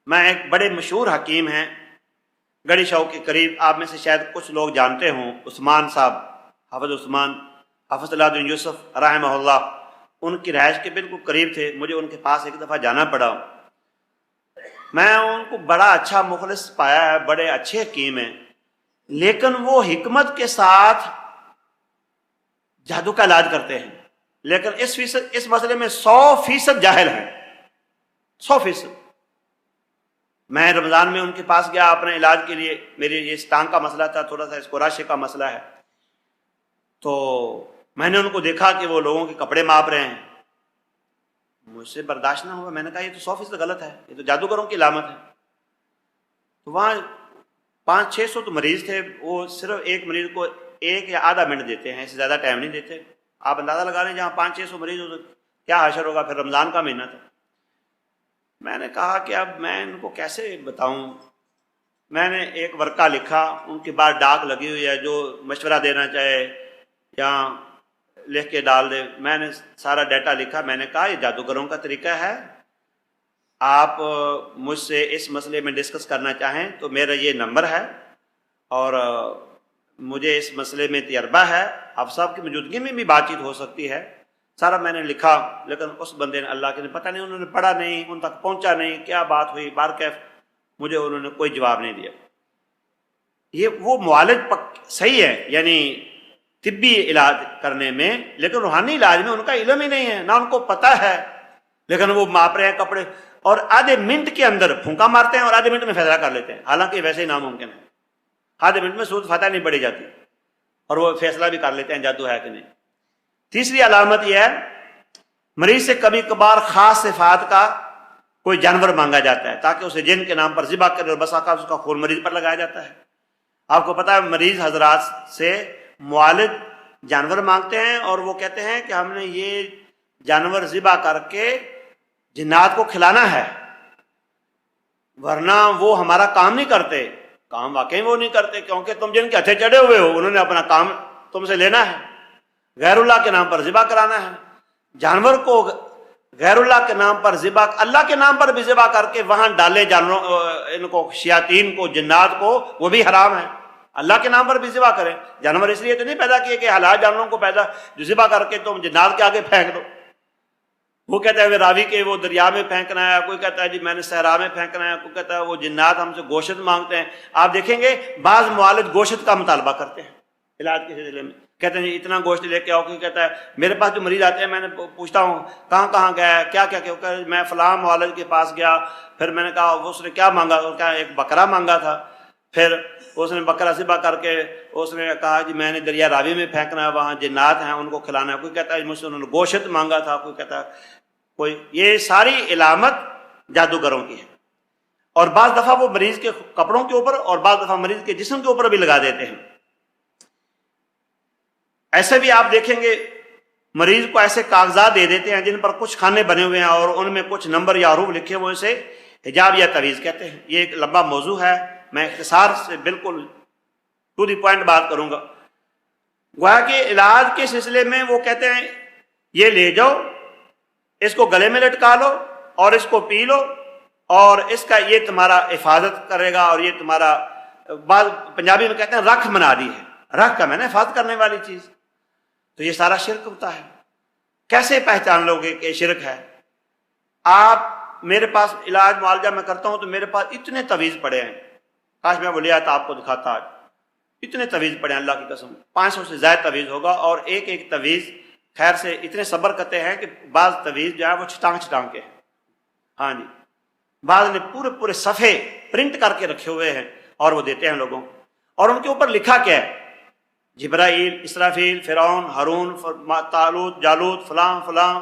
میں ایک بڑے مشہور حکیم ہیں گڑھی شاہ کے قریب، آپ میں سے شاید کچھ لوگ جانتے ہوں، عثمان صاحب، حافظ عثمان، حافظ اللہ بن یوسف رحمہ اللہ، ان کی رہائش کے بالکل قریب تھے. مجھے ان کے پاس ایک دفعہ جانا پڑا. میں ان کو بڑا اچھا مخلص پایا ہے، بڑے اچھے حکیم ہیں، لیکن وہ حکمت کے ساتھ جادو کا علاج کرتے ہیں، لیکن اس مسئلے میں 100% جاہل ہیں. 100%. میں رمضان میں ان کے پاس گیا اپنے علاج کے لیے، میری یہ ٹانگ کا مسئلہ تھا، تھوڑا سا اسکوراشے کا مسئلہ ہے. تو میں نے ان کو دیکھا کہ وہ لوگوں کے کپڑے ماپ رہے ہیں. مجھ سے برداشت نہ ہوا. میں نے کہا یہ تو 100% غلط ہے، یہ تو جادوگروں کی علامت ہے. تو وہاں 500-600 تو مریض تھے، وہ صرف ایک مریض کو 1 یا آدھا منٹ دیتے ہیں، اس سے زیادہ ٹائم نہیں دیتے. آپ اندازہ لگا لیں جہاں 500-600 مریض ہو تو کیا حشر ہوگا. پھر رمضان کا مہینہ تھا. میں نے کہا کہ اب میں ان کو کیسے بتاؤں. میں نے ایک ورقہ لکھا، ان کے بعد ڈاک لگی ہوئی ہے، جو مشورہ دینا چاہے یا لکھ کے ڈال دے. میں نے سارا ڈیٹا لکھا. میں نے کہا یہ جادوگروں کا طریقہ ہے، آپ مجھ سے اس مسئلے میں ڈسکس کرنا چاہیں تو میرا یہ نمبر ہے، اور مجھے اس مسئلے میں تجربہ ہے، آپ صاحب کی موجودگی میں بھی بات چیت ہو سکتی ہے. سارا میں نے لکھا، لیکن اس بندے نے اللہ کے نے پتہ نہیں، انہوں نے پڑھا نہیں، ان تک پہنچا نہیں، کیا بات ہوئی بارکیف، مجھے انہوں نے کوئی جواب نہیں دیا. یہ وہ معالج صحیح ہے یعنی طبی علاج کرنے میں، لیکن روحانی علاج میں ان کا علم ہی نہیں ہے، نہ ان کو پتہ ہے. لیکن وہ ماپ رہے ہیں کپڑے، اور آدھے منٹ کے اندر پھونکا مارتے ہیں اور آدھے منٹ میں فیصلہ کر لیتے ہیں، حالانکہ ویسے ہی ناممکن ہے. آدھے منٹ میں سود فتح نہیں پڑی جاتی اور وہ فیصلہ بھی کر لیتے ہیں جادو ہے کہ نہیں. تیسری علامت یہ ہے، مریض سے کبھی کبھار خاص صفات کا کوئی جانور مانگا جاتا ہے تاکہ اسے جن کے نام پر ذبح کرے، اور بس آقا اس کا خون مریض پر لگایا جاتا ہے. آپ کو پتہ ہے مریض حضرات سے معالج جانور مانگتے ہیں اور وہ کہتے ہیں کہ ہم نے یہ جانور ذبح کر کے جنات کو کھلانا ہے، ورنہ وہ ہمارا کام نہیں کرتے. کام واقعی وہ نہیں کرتے، کیونکہ تم جن کے ہتھے چڑھے ہوئے ہو انہوں نے اپنا کام تم سے لینا ہے، غیر اللہ کے نام پر ذبح کرانا ہے. جانور کو غیر اللہ کے نام پر ذبح، اللہ کے نام پر بھی ذبح کر کے وہاں ڈالے جانوروں، ان کو شیاطین کو، جنات کو، وہ بھی حرام ہے. اللہ کے نام پر بھی ذبح کریں. جانور اس لیے تو نہیں پیدا کیے کہ حلال جانوروں کو پیدا جو ذبح کر کے تم جنات کے آگے پھینک دو. وہ کہتا ہے راوی کے وہ دریا میں پھینکنا ہے، کوئی کہتا ہے جی میں نے صحرا میں پھینکنا ہے، کوئی کہتا ہے وہ جنات ہم سے گوشت مانگتے ہیں. آپ دیکھیں گے بعض معالج گوشت کا مطالبہ کرتے ہیں علاج کے سلسلے میں، کہتے ہیں جی اتنا گوشت لے کے آؤ. کوئی کہتا ہے میرے پاس جو مریض آتے ہیں میں نے پوچھتا ہوں کہاں کہاں گیا ہے، کیا کیا کہ میں فلاں معالج کے پاس گیا، پھر میں نے کہا اس نے کیا مانگا، اور کہا ایک بکرا مانگا تھا، پھر اس نے بکرا ذبح کر کے اس نے کہا جی میں نے دریا راوی میں پھینکنا ہے، وہاں جنات ہیں ان کو کھلانا ہے. کوئی کہتا ہے مجھ سے انہوں نے گوشت مانگا تھا، کوئی کہتا ہے کوئی. یہ ساری علامت جادوگروں کی ہے، اور بعض دفعہ وہ مریض کے کپڑوں کے اوپر اور بعض دفعہ مریض کے جسم کے اوپر بھی لگا دیتے ہیں. ایسے بھی آپ دیکھیں گے مریض کو ایسے کاغذات دے دیتے ہیں جن پر کچھ کھانے بنے ہوئے ہیں اور ان میں کچھ نمبر یا حروف لکھے ہوئے، سے حجاب یا تعویذ کہتے ہیں. یہ ایک لمبا موضوع ہے، میں اختصار سے بالکل ٹو دی پوائنٹ بات کروں گا. گویا کہ علاج کے سلسلے میں وہ کہتے ہیں یہ لے جاؤ، اس کو گلے میں لٹکا لو اور اس کو پی لو، اور اس کا یہ تمہارا حفاظت کرے گا، اور یہ تمہارا، بعض پنجابی میں کہتے ہیں رکھ بنا دی ہے، رکھ کا میں نے حفاظت کرنے والی چیز. تو یہ سارا شرک ہوتا ہے. کیسے پہچان لو گے کہ شرک ہے؟ آپ میرے پاس علاج معالجہ میں کرتا ہوں تو میرے پاس اتنے تویز پڑے ہیں، کاش میں وہ لے آتا آپ کو دکھاتا آج، اتنے تویز پڑے ہیں اللہ کی قسم، 500 سے زائد تویز ہوگا، اور ایک ایک تویز خیر سے اتنے صبر کرتے ہیں کہ بعض تویز جو ہے وہ چھٹانگ کے ہیں، ہاں جی، بعض نے پورے پورے صفحے پرنٹ کر کے رکھے ہوئے ہیں اور وہ دیتے ہیں لوگوں کو، اور ان کے اوپر لکھا کیا ہے، جبرائیل، اسرافیل، فرعون، ہارون، طالوت، جالوت، فلاں فلاں،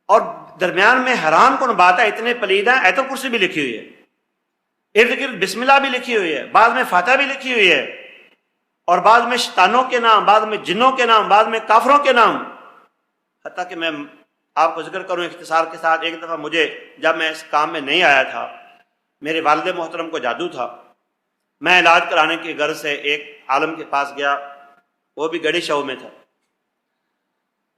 اور درمیان میں حیران کن بات ہے اتنے پلید ہیں، آیت الکرسی بھی لکھی ہوئی ہے، ارد گرد بسم اللہ بھی لکھی ہوئی ہے، بعض میں فاتحہ بھی لکھی ہوئی ہے، اور بعض میں شیطانوں کے نام، بعض میں جنوں کے نام، بعض میں کافروں کے نام، حتیٰ کہ میں آپ کو ذکر کروں اختصار کے ساتھ، ایک دفعہ مجھے جب میں اس کام میں نہیں آیا تھا، میرے والد محترم کو جادو تھا، میں علاج کرانے کی غرض سے ایک عالم کے پاس گیا، وہ بھی گڑی شو میں تھا،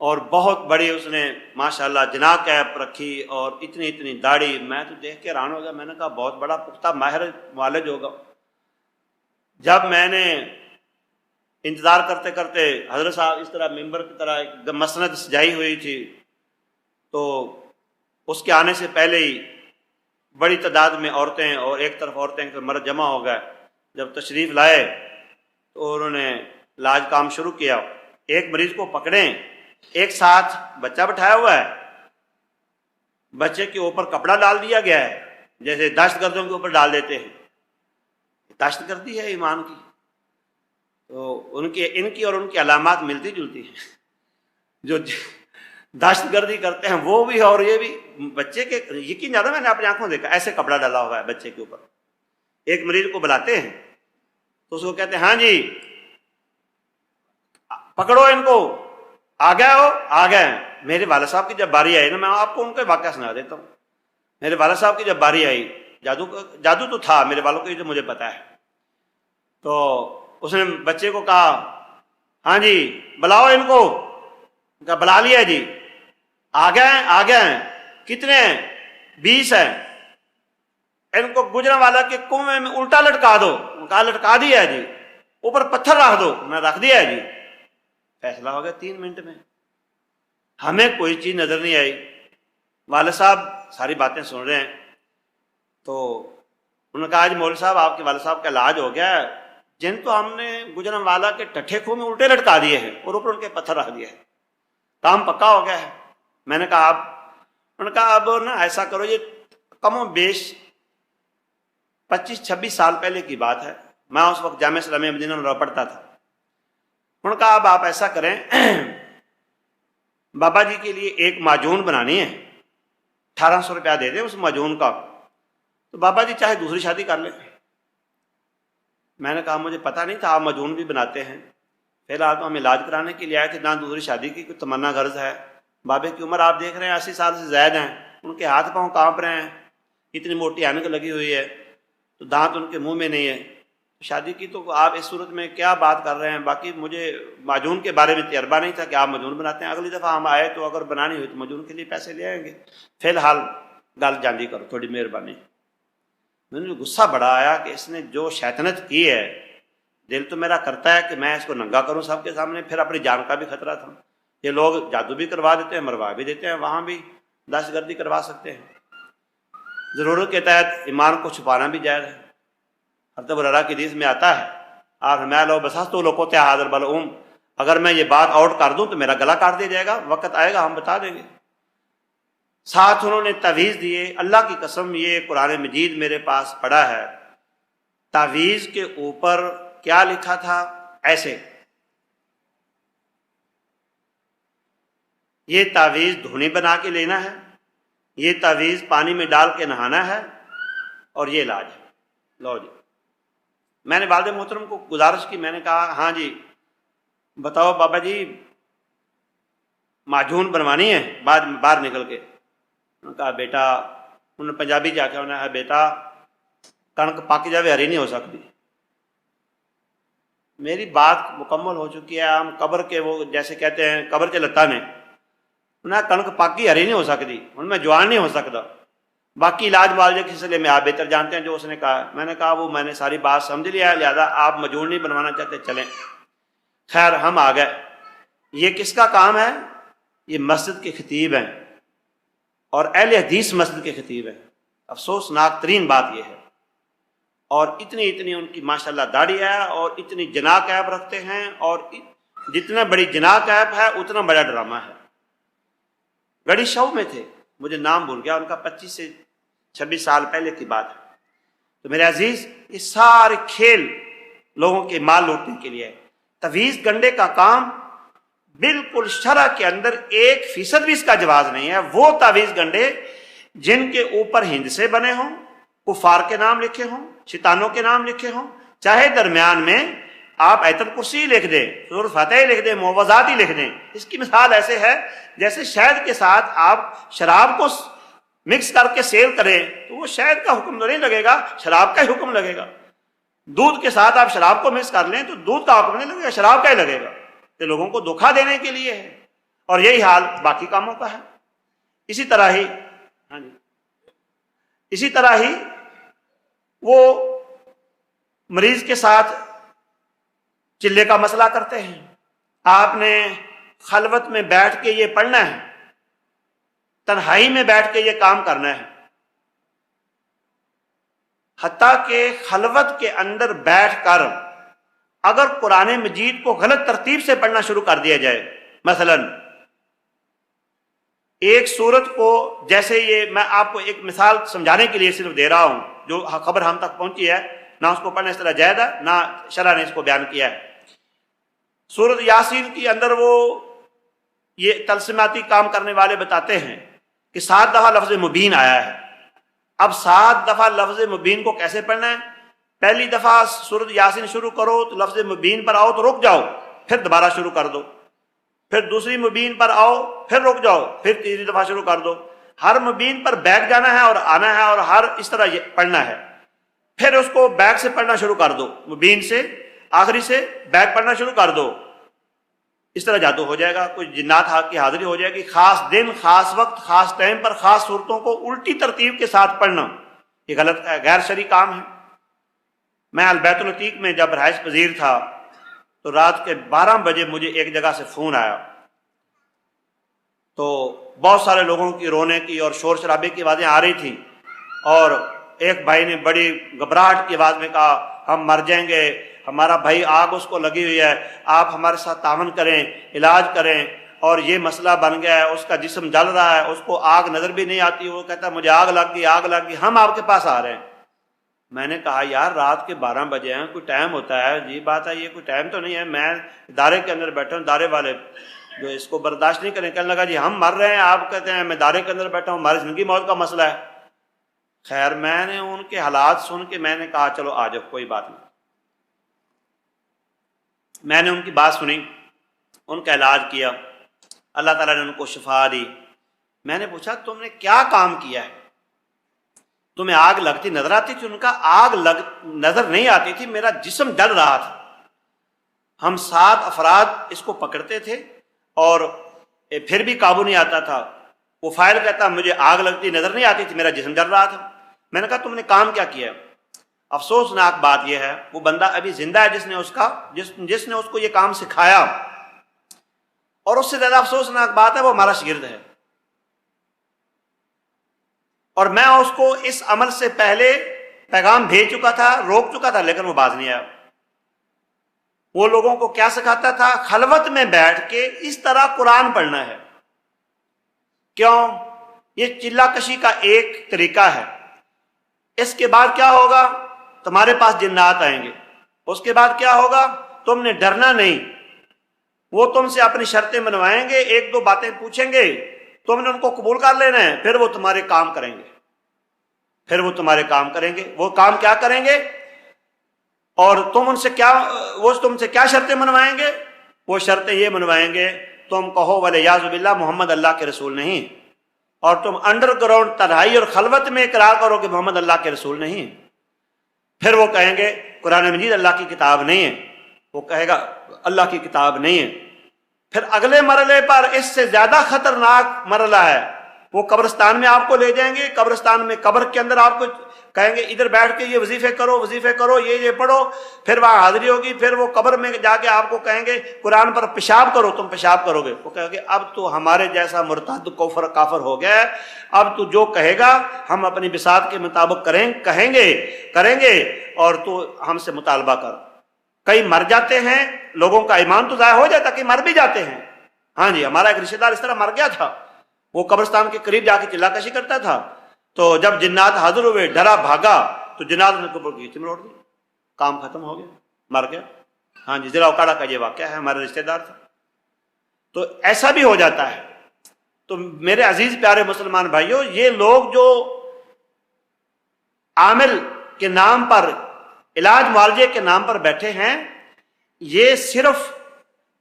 اور بہت بڑی اس نے ماشاءاللہ جناح کیپ رکھی اور اتنی اتنی داڑھی، میں تو دیکھ کے حیران ہو گیا، میں نے کہا بہت بڑا پختہ ماہر معالج ہوگا۔ جب میں نے انتظار کرتے کرتے، حضرت صاحب اس طرح ممبر کی طرح ایک مسند سجائی ہوئی تھی، تو اس کے آنے سے پہلے ہی بڑی تعداد میں عورتیں، اور ایک طرف عورتیں ایک طرف مرد جمع ہو گئے، جب تشریف لائے تو انہوں نے علاج کام شروع کیا، ایک مریض کو پکڑیں، ایک ساتھ بچہ بٹھایا ہوا ہے، بچے کے اوپر کپڑا ڈال دیا گیا ہے، جیسے دہشت گردوں کے اوپر ڈال دیتے ہیں، دہشت گردی ہے ایمان کی، تو ان کی اور ان کی علامات ملتی جلتی ہیں، جو دہشت گردی کرتے ہیں وہ بھی اور یہ بھی، بچے کے یقین زیادہ میں نے اپنی آنکھوں دیکھا، ایسے کپڑا ڈالا ہوا ہے بچے کے اوپر، ایک مریض کو بلاتے ہیں تو اس کو کہتے ہیں ہاں جی پکڑو ان کو، آ گئے ہو، آ گئے ہیں۔ میرے والد صاحب کی جب باری آئی نا، میں آپ کو ان کا واقعہ سنا دیتا ہوں، میرے والد صاحب کی جب باری آئی، جادو تو تھا میرے والوں کو، یہ تو مجھے پتا ہے، تو اس نے بچے کو کہا ہاں جی بلاؤ ان کو، کہا بلا لیا جی، آ گئے ہیں، کتنے ہیں؟ 20 ہیں، ان کو گجرا والا کے کنویں میں الٹا لٹکا دو، کہا لٹکا دیا ہے جی، اوپر پتھر رکھ دو، میں رکھ دیا ہے جی، فیصلہ ہو گیا 3 منٹ میں، ہمیں کوئی چیز نظر نہیں آئی، والد صاحب ساری باتیں سن رہے ہیں، تو انہوں نے کہا آج مولوی صاحب آپ کے والد صاحب کا علاج ہو گیا ہے، جن تو ہم نے گجرم والا کے ٹٹھے کھو میں الٹے لٹکا دیے ہیں اور اوپر ان کے پتھر رکھ دیے ہیں، کام پکا ہو گیا ہے۔ میں نے کہا انہوں نے کہا اب نا ایسا کرو، یہ کم و بیش 25-26 سال پہلے کی بات ہے، میں اس وقت جامعہ اسلامیہ مدینہ میں پڑھتا تھا، انہوں نے کہا اب آپ ایسا کریں بابا جی کے لیے ایک معجون بنانی ہے، 1800 روپیہ دے دیں اس معجون کا، تو بابا جی چاہے دوسری شادی کر لیں۔ میں نے کہا مجھے پتہ نہیں تھا آپ معجون بھی بناتے ہیں، فی الحال تو ہم علاج کرانے کے لیے آئے تھے، نہ دوسری شادی کی کوئی تمنا غرض ہے، بابے کی عمر آپ دیکھ رہے ہیں 80 سال سے زائد ہیں، ان کے ہاتھ پاؤں کانپ رہے ہیں، اتنی موٹی اینک لگی ہوئی ہے، تو دانت ان کے منہ میں نہیں ہے، شادی کی تو آپ اس صورت میں کیا بات کر رہے ہیں۔ باقی مجھے معجون کے بارے میں تجربہ نہیں تھا کہ آپ معجون بناتے ہیں، اگلی دفعہ ہم آئے تو اگر بنانی ہوئی تو معجون کے لیے پیسے لے آئیں گے، فی الحال گل جاندی کرو، تھوڑی مہربانی۔ میں نے غصہ بڑا آیا کہ اس نے جو شیطنت کی ہے، دل تو میرا کرتا ہے کہ میں اس کو ننگا کروں سب کے سامنے، پھر اپنی جان کا بھی خطرہ تھا، یہ لوگ جادو بھی کروا دیتے ہیں، مروا بھی دیتے ہیں، وہاں بھی دہشت گردی کروا سکتے ہیں، ضرورت کے تحت ایمان کو چھپانا بھی جائز ہے۔ حضرت ابو ہریرہ کی حدیث میں آتا ہے، آپ فرمایا لو بسستو لقطع ھذا البلعوم، اگر میں یہ بات آؤٹ کر دوں تو میرا گلا کاٹ دیا جائے گا، وقت آئے گا ہم بتا دیں گے۔ ساتھ انہوں نے تعویذ دیے، اللہ کی قسم یہ قرآن مجید میرے پاس پڑا ہے، تعویذ کے اوپر کیا لکھا تھا، ایسے یہ تعویذ دھونی بنا کے لینا ہے، یہ تعویذ پانی میں ڈال کے نہانا ہے، اور یہ علاج ہے۔ لو جی، میں نے والد محترم کو گزارش کی، میں نے کہا ہاں جی بتاؤ بابا جی معجون بنوانی ہے باہر نکل کے۔ انہوں نے کہا بیٹا، انہوں نے پنجابی جا کے انہوں نے کہا بیٹا کنک پک جاوے ہری نہیں ہو سکتی۔ میری بات مکمل ہو چکی ہے، ہم قبر کے وہ جیسے کہتے ہیں قبر کے لتا نے، انہوں نے کنک پاکی ہری نہیں ہو سکتی، ان میں جوان نہیں ہو سکتا، باقی علاج معالجے کے سلسلے میں آپ بہتر جانتے ہیں جو اس نے کہا۔ میں نے کہا وہ میں نے ساری بات سمجھ لیا ہے، لہذا آپ معجون نہیں بنوانا چاہتے چلیں۔ خیر ہم آ گئے، یہ کس کا کام ہے؟ یہ مسجد کے خطیب ہیں، اور اہل حدیث مسجد کے خطیب ہیں. افسوسناک ترین بات یہ ہے. اور اتنی ان کی ماشاءاللہ داڑھی ہے اور اتنی جناح کیپ رکھتے ہیں, اور جتنا بڑی جناح کیپ ہے اتنا بڑا ڈرامہ ہے. گڑی شو میں تھے, مجھے نام بھول گیا ان کا, 25 سے 26 سال پہلے کی بات ہے. تو میرے عزیز, یہ سارے کھیل لوگوں کے مال لوٹنے کے لیے ہے. تویز گنڈے کا کام بالکل شرع کے اندر 1% بھی اس کا جواز نہیں ہے. وہ تعویذ گنڈے جن کے اوپر ہند سے بنے ہوں, کفار کے نام لکھے ہوں, شیطانوں کے نام لکھے ہوں, چاہے درمیان میں آپ ایت الکرسی لکھ دیں, سورۃ فاتحہ لکھ دیں, معوذات ہی لکھ دیں. اس کی مثال ایسے ہے جیسے شہد کے ساتھ آپ شراب کو مکس کر کے سیل کریں تو وہ شہد کا حکم تو نہیں لگے گا, شراب کا ہی حکم لگے گا. دودھ کے ساتھ آپ شراب کو مکس کر لیں تو دودھ کا حکم نہیں لگے گا, شراب کا ہی لگے گا. تو لوگوں کو دھوکہ دینے کے لیے ہے, اور یہی حال باقی کاموں کا ہے. اسی طرح ہی وہ مریض کے ساتھ چلے کا مسئلہ کرتے ہیں. آپ نے خلوت میں بیٹھ کے یہ پڑھنا ہے, تنہائی میں بیٹھ کے یہ کام کرنا ہے. حتیٰ کہ خلوت کے اندر بیٹھ کر اگر قرآن مجید کو غلط ترتیب سے پڑھنا شروع کر دیا جائے, مثلا ایک سورت کو, جیسے یہ میں آپ کو ایک مثال سمجھانے کے لیے صرف دے رہا ہوں, جو خبر ہم تک پہنچی ہے, نہ اس کو پڑھنا اس طرح جائز ہے, نہ شرع نے اس کو بیان کیا ہے. سورت یاسین کے اندر وہ یہ تلسماتی کام کرنے والے بتاتے ہیں کہ 7 دفعہ لفظ مبین آیا ہے. اب 7 دفعہ لفظ مبین کو کیسے پڑھنا ہے؟ پہلی دفعہ سورت یاسین شروع کرو تو لفظ مبین پر آؤ تو رک جاؤ, پھر دوبارہ شروع کر دو. پھر دوسری مبین پر آؤ, پھر رک جاؤ, پھر تیسری دفعہ شروع کر دو. ہر مبین پر بیک جانا ہے اور آنا ہے, اور ہر اس طرح پڑھنا ہے. پھر اس کو بیک سے پڑھنا شروع کر دو, مبین سے آخری سے بیک پڑھنا شروع کر دو. اس طرح جادو ہو جائے گا, کوئی جنات کی حاضری ہو جائے گی. خاص دن, خاص وقت, خاص ٹائم پر خاص صورتوں کو الٹی ترتیب کے ساتھ پڑھنا یہ غلط ہے, غیر شرعی کام ہے. میں البیت العتیق میں جب رہائش پذیر تھا تو رات کے 12 بجے مجھے ایک جگہ سے فون آیا. تو بہت سارے لوگوں کی رونے کی اور شور شرابے کی آوازیں آ رہی تھیں, اور ایک بھائی نے بڑی گھبراہٹ کی آواز میں کہا ہم مر جائیں گے, ہمارا بھائی آگ اس کو لگی ہوئی ہے, آپ ہمارے ساتھ تعاون کریں, علاج کریں, اور یہ مسئلہ بن گیا ہے, اس کا جسم جل رہا ہے, اس کو آگ نظر بھی نہیں آتی, وہ کہتا ہے مجھے آگ لگ گئی, ہم آپ کے پاس آ رہے ہیں. میں نے کہا یار رات کے 12 بجے ہیں, کوئی ٹائم ہوتا ہے؟ یہ بات ہے, یہ کوئی ٹائم تو نہیں ہے. میں ادارے کے اندر بیٹھا ہوں, ادارے والے جو اس کو برداشت نہیں کریں, کہنے لگا جی ہم مر رہے ہیں, آپ کہتے ہیں میں ادارے کے اندر بیٹھا ہوں, ہماری زندگی موت کا مسئلہ ہے. خیر میں نے ان کے حالات سن کے میں نے کہا چلو آ جاؤ, کوئی بات نہیں. میں نے ان کی بات سنی, ان کا علاج کیا, اللہ تعالیٰ نے ان کو شفا دی. میں نے پوچھا تم نے کیا کام کیا ہے, تمہیں آگ لگتی نظر آتی تھی؟ ان کا آگ نظر نہیں آتی تھی, میرا جسم جل رہا تھا. ہم 7 افراد اس کو پکڑتے تھے اور پھر بھی قابو نہیں آتا تھا. وہ فائل کہتا مجھے آگ لگتی نظر نہیں آتی تھی, میرا جسم جل رہا تھا. میں نے کہا تم نے کام کیا کیا؟ افسوسناک بات یہ ہے وہ بندہ ابھی زندہ ہے جس نے اس کو یہ کام سکھایا, اور اس سے زیادہ افسوسناک بات ہے وہ ہمارا شاگرد ہے. اور میں اس کو اس عمل سے پہلے پیغام بھیج چکا تھا, روک چکا تھا, لیکن وہ باز نہیں آیا. وہ لوگوں کو کیا سکھاتا تھا؟ خلوت میں بیٹھ کے اس طرح قرآن پڑھنا ہے. کیوں؟ یہ چلا کشی کا ایک طریقہ ہے. اس کے بعد کیا ہوگا؟ تمہارے پاس جنات آئیں گے. اس کے بعد کیا ہوگا؟ تم نے ڈرنا نہیں, وہ تم سے اپنی شرطیں منوائیں گے, 1-2 باتیں پوچھیں گے, تم نے ان کو قبول کر لینا ہے, پھر وہ تمہارے کام کریں گے. وہ کام کیا کریں گے اور وہ تم سے کیا شرطیں منوائیں گے؟ وہ شرطیں یہ منوائیں گے تم کہو ولیعاذ باللہ محمد اللہ کے رسول نہیں, اور تم انڈر گراؤنڈ تنہائی اور خلوت میں اقرار کرو کہ محمد اللہ کے رسول نہیں. پھر وہ کہیں گے قرآن مجید اللہ کی کتاب نہیں ہے, وہ کہے گا اللہ کی کتاب نہیں ہے. پھر اگلے مرحلے پر اس سے زیادہ خطرناک مرحلہ ہے, وہ قبرستان میں آپ کو لے جائیں گے. قبرستان میں قبر کے اندر آپ کو کہیں گے ادھر بیٹھ کے یہ وظیفے کرو یہ پڑھو، پھر وہاں حاضری ہوگی، پھر وہ قبر میں جا کے آپ کو کہیں گے قرآن پر پیشاب کرو، تم پیشاب کرو گے، وہ کہیں گے اب تو ہمارے جیسا مرتد کافر ہو گیا ہے، اب تو جو کہے گا ہم اپنی بساط کے مطابق کریں گے اور تو ہم سے مطالبہ کر۔ کئی مر جاتے ہیں، لوگوں کا ایمان تو ضائع ہو جاتا، کئی مر بھی جاتے ہیں۔ ہاں جی، ہمارا ایک رشتہ دار اس طرح مر گیا تھا، وہ قبرستان کے قریب جا کے چلا کشی کرتا تھا، تو جب جنات حاضر ہوئے ڈرا بھاگا تو جنات نے قبر کی چمڑ دی، کام ختم ہو گیا، مر گیا۔ ہاں جی، ضلع اوکاڑا کا یہ واقعہ ہے، ہمارے رشتہ دار تھا۔ تو ایسا بھی ہو جاتا ہے۔ تو میرے عزیز پیارے مسلمان بھائیوں، یہ لوگ جو عامل کے نام پر، علاج معالجے کے نام پر بیٹھے ہیں، یہ صرف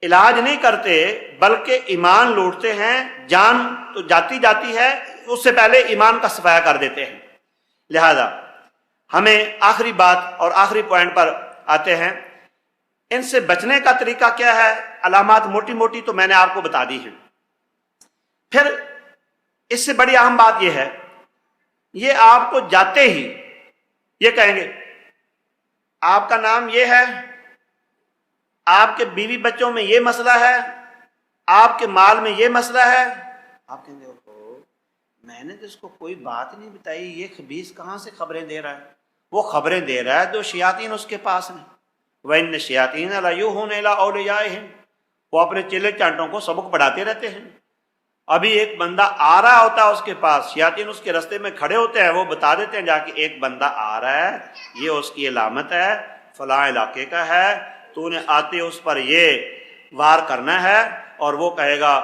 علاج نہیں کرتے بلکہ ایمان لوٹتے ہیں، جان تو جاتی ہے، اس سے پہلے ایمان کا صفایا کر دیتے ہیں۔ لہذا ہمیں آخری بات اور آخری پوائنٹ پر آتے ہیں، ان سے بچنے کا طریقہ کیا ہے؟ علامات موٹی موٹی تو میں نے آپ کو بتا دی ہیں۔ پھر اس سے بڑی اہم بات یہ ہے، یہ آپ کو جاتے ہی یہ کہیں گے آپ کا نام یہ ہے، آپ کے بیوی بچوں میں یہ مسئلہ ہے، آپ کے مال میں یہ مسئلہ ہے۔ آپ کہیں گے میں نے تو اس کو کوئی بات نہیں بتائی، یہ خبیث کہاں سے خبریں دے رہا ہے؟ وہ خبریں دے رہا ہے جو شیاطین اس کے پاس ہیں۔ وَإِنَّ الشَّيَاطِينَ لَيُوحُونَ إِلَىٰ أَوْلِيَائِهِمْ، وہ اپنے چیلے چانٹوں کو سبق پڑھاتے رہتے ہیں۔ ابھی ایک بندہ آ رہا ہوتا ہے اس کے پاس، شیاطین اس کے راستے میں کھڑے ہوتے ہیں، وہ بتا دیتے ہیں جا کے ایک بندہ آ رہا ہے، یہ اس کی علامت ہے، فلاں علاقے کا ہے، تو نے آتے اس پر یہ وار کرنا ہے، اور وہ کہے گا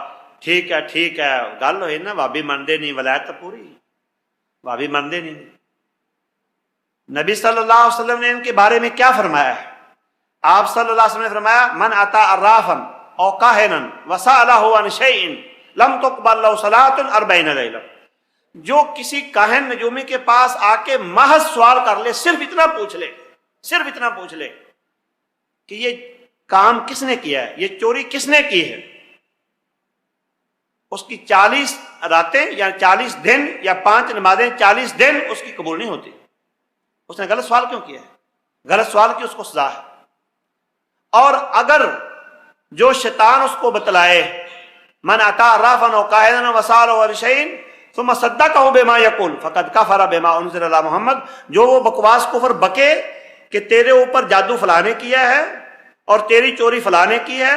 ٹھیک ہے، گل ہوئی نا، بھابی مندے نہیں، ولایت تو پوری، بھابی مندے نہیں۔ نبی صلی اللہ علیہ وسلم نے ان کے بارے میں کیا فرمایا ہے؟ آپ صلی اللہ علیہ وسلم نے فرمایا من اتی عرافا او کاہنا وسألہ عن شیء لم تقبل له صلاۃ 40 لیلہ، جو کسی کاہن نجومی کے پاس آ کے محض سوال کر لے، صرف اتنا پوچھ لے کہ یہ کام کس نے کیا ہے، یہ چوری کس نے کی ہے، اس کی 40 راتیں یا 40 دن یا 5 نمازیں 40 دن اس کی قبول نہیں ہوتی۔ اس نے غلط سوال کیوں کیا ہے؟ غلط سوال کی اس کو سزا ہے۔ اور اگر جو شیطان اس کو بتلائے من اتی عرافا او کاہنا وسألہ عن شیء ثم صدقہ بما یقول فقد کفر بما انزل علی محمد، جو وہ بکواس کفر بکے کہ تیرے اوپر جادو فلانے کیا ہے اور تیری چوری فلانے کی ہے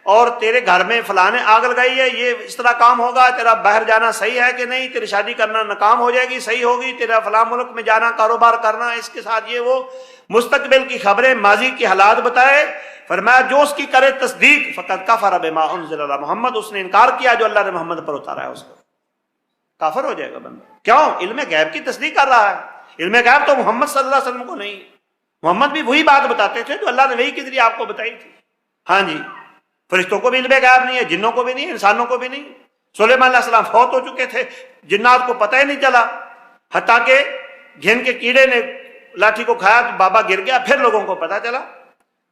اور تیرے گھر میں فلانے آگ لگائی ہے، یہ اس طرح کام ہوگا، تیرا باہر جانا صحیح ہے کہ نہیں، تیری شادی کرنا ناکام ہو جائے گی، صحیح ہوگی، تیرا فلاں ملک میں جانا، کاروبار کرنا، اس کے ساتھ یہ وہ مستقبل کی خبریں، ماضی کی حالات بتائے، فرمایا جو اس کی کرے تصدیق فقد کفر بما انزل علی محمد، اس نے انکار کیا جو اللہ نے محمد پر اتارا ہے، اس کو کافر ہو جائے گا بندہ۔ کیوں؟ علم غیب کی تصدیق کر رہا ہے۔ علم غیب تو محمد صلی اللہ علیہ وسلم کو نہیں، محمد بھی وہی بات بتاتے تھے جو اللہ نے وحی کے ذریعے آپ کو بتائی تھی۔ ہاں جی، فرشتوں کو بھی علم غیب نہیں ہے، جنوں کو بھی نہیں، انسانوں کو بھی نہیں۔ سلیمان علیہ السلام فوت ہو چکے تھے، جنات کو پتہ ہی نہیں چلا، حتیٰ کہ گھن کے کیڑے نے لاٹھی کو کھایا تو بابا گر گیا، پھر لوگوں کو پتہ چلا،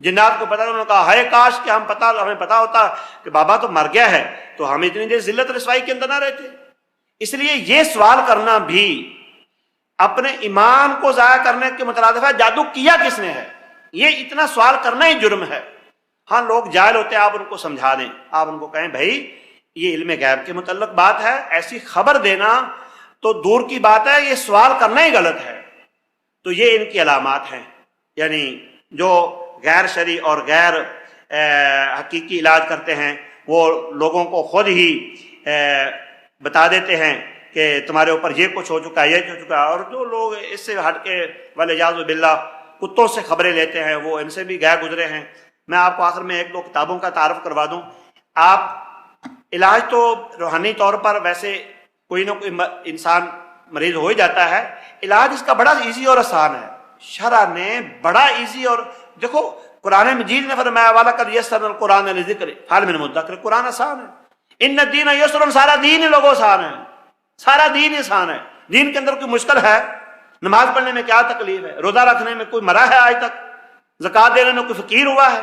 جنات کو پتہ، انہوں نے کہا ہائے کاش کہ ہمیں پتہ ہوتا کہ بابا تو مر گیا ہے تو ہم اتنی دیر ذلت رسوائی کے اندر نہ رہتے۔ اس لیے یہ سوال کرنا بھی اپنے ایمان کو ضائع کرنے کے مترادف ہے۔ جادو کیا کس نے ہے، یہ اتنا سوال کرنا ہی جرم ہے۔ ہاں لوگ جاہل ہوتے ہیں، آپ ان کو سمجھا دیں، آپ ان کو کہیں بھائی یہ علم غیب کے متعلق بات ہے، ایسی خبر دینا تو دور کی بات ہے، یہ سوال کرنا ہی غلط ہے۔ تو یہ ان کی علامات ہیں، یعنی جو غیر شرعی اور غیر حقیقی علاج کرتے ہیں وہ لوگوں کو خود ہی بتا دیتے ہیں کہ تمہارے اوپر یہ کچھ ہو چکا ہے، یہ ہو چکا ہے، اور جو لوگ اس سے ہٹ کے والیاذ باللہ کتوں سے خبریں لیتے ہیں وہ ان سے بھی گئے گزرے ہیں۔ میں آپ کو آخر میں 1-2 کتابوں کا تعارف کروا دوں۔ آپ علاج تو روحانی طور پر ویسے کوئی نہ کوئی انسان مریض ہو ہی جاتا ہے، علاج اس کا بڑا ایزی اور آسان ہے۔ شرع نے بڑا ایزی، اور دیکھو قرآن مجید نے فرمایا وَلَقَدْ يَسَّرْنَا الْقُرْآنَ لِلذِّكْرِ فَهَلْ مِن مُدَّكِرٍ، قرآن آسان ہے، ان الدین یسر، سارا دین ہی لوگوں آسان ہے، سارا دین ہی آسان ہے۔ دین کے اندر کوئی مشکل ہے؟ نماز پڑھنے میں کیا تکلیف ہے؟ روزہ رکھنے میں کوئی مرا ہے آج تک؟ زکوٰۃ دینے میں کوئی فقیر ہوا ہے؟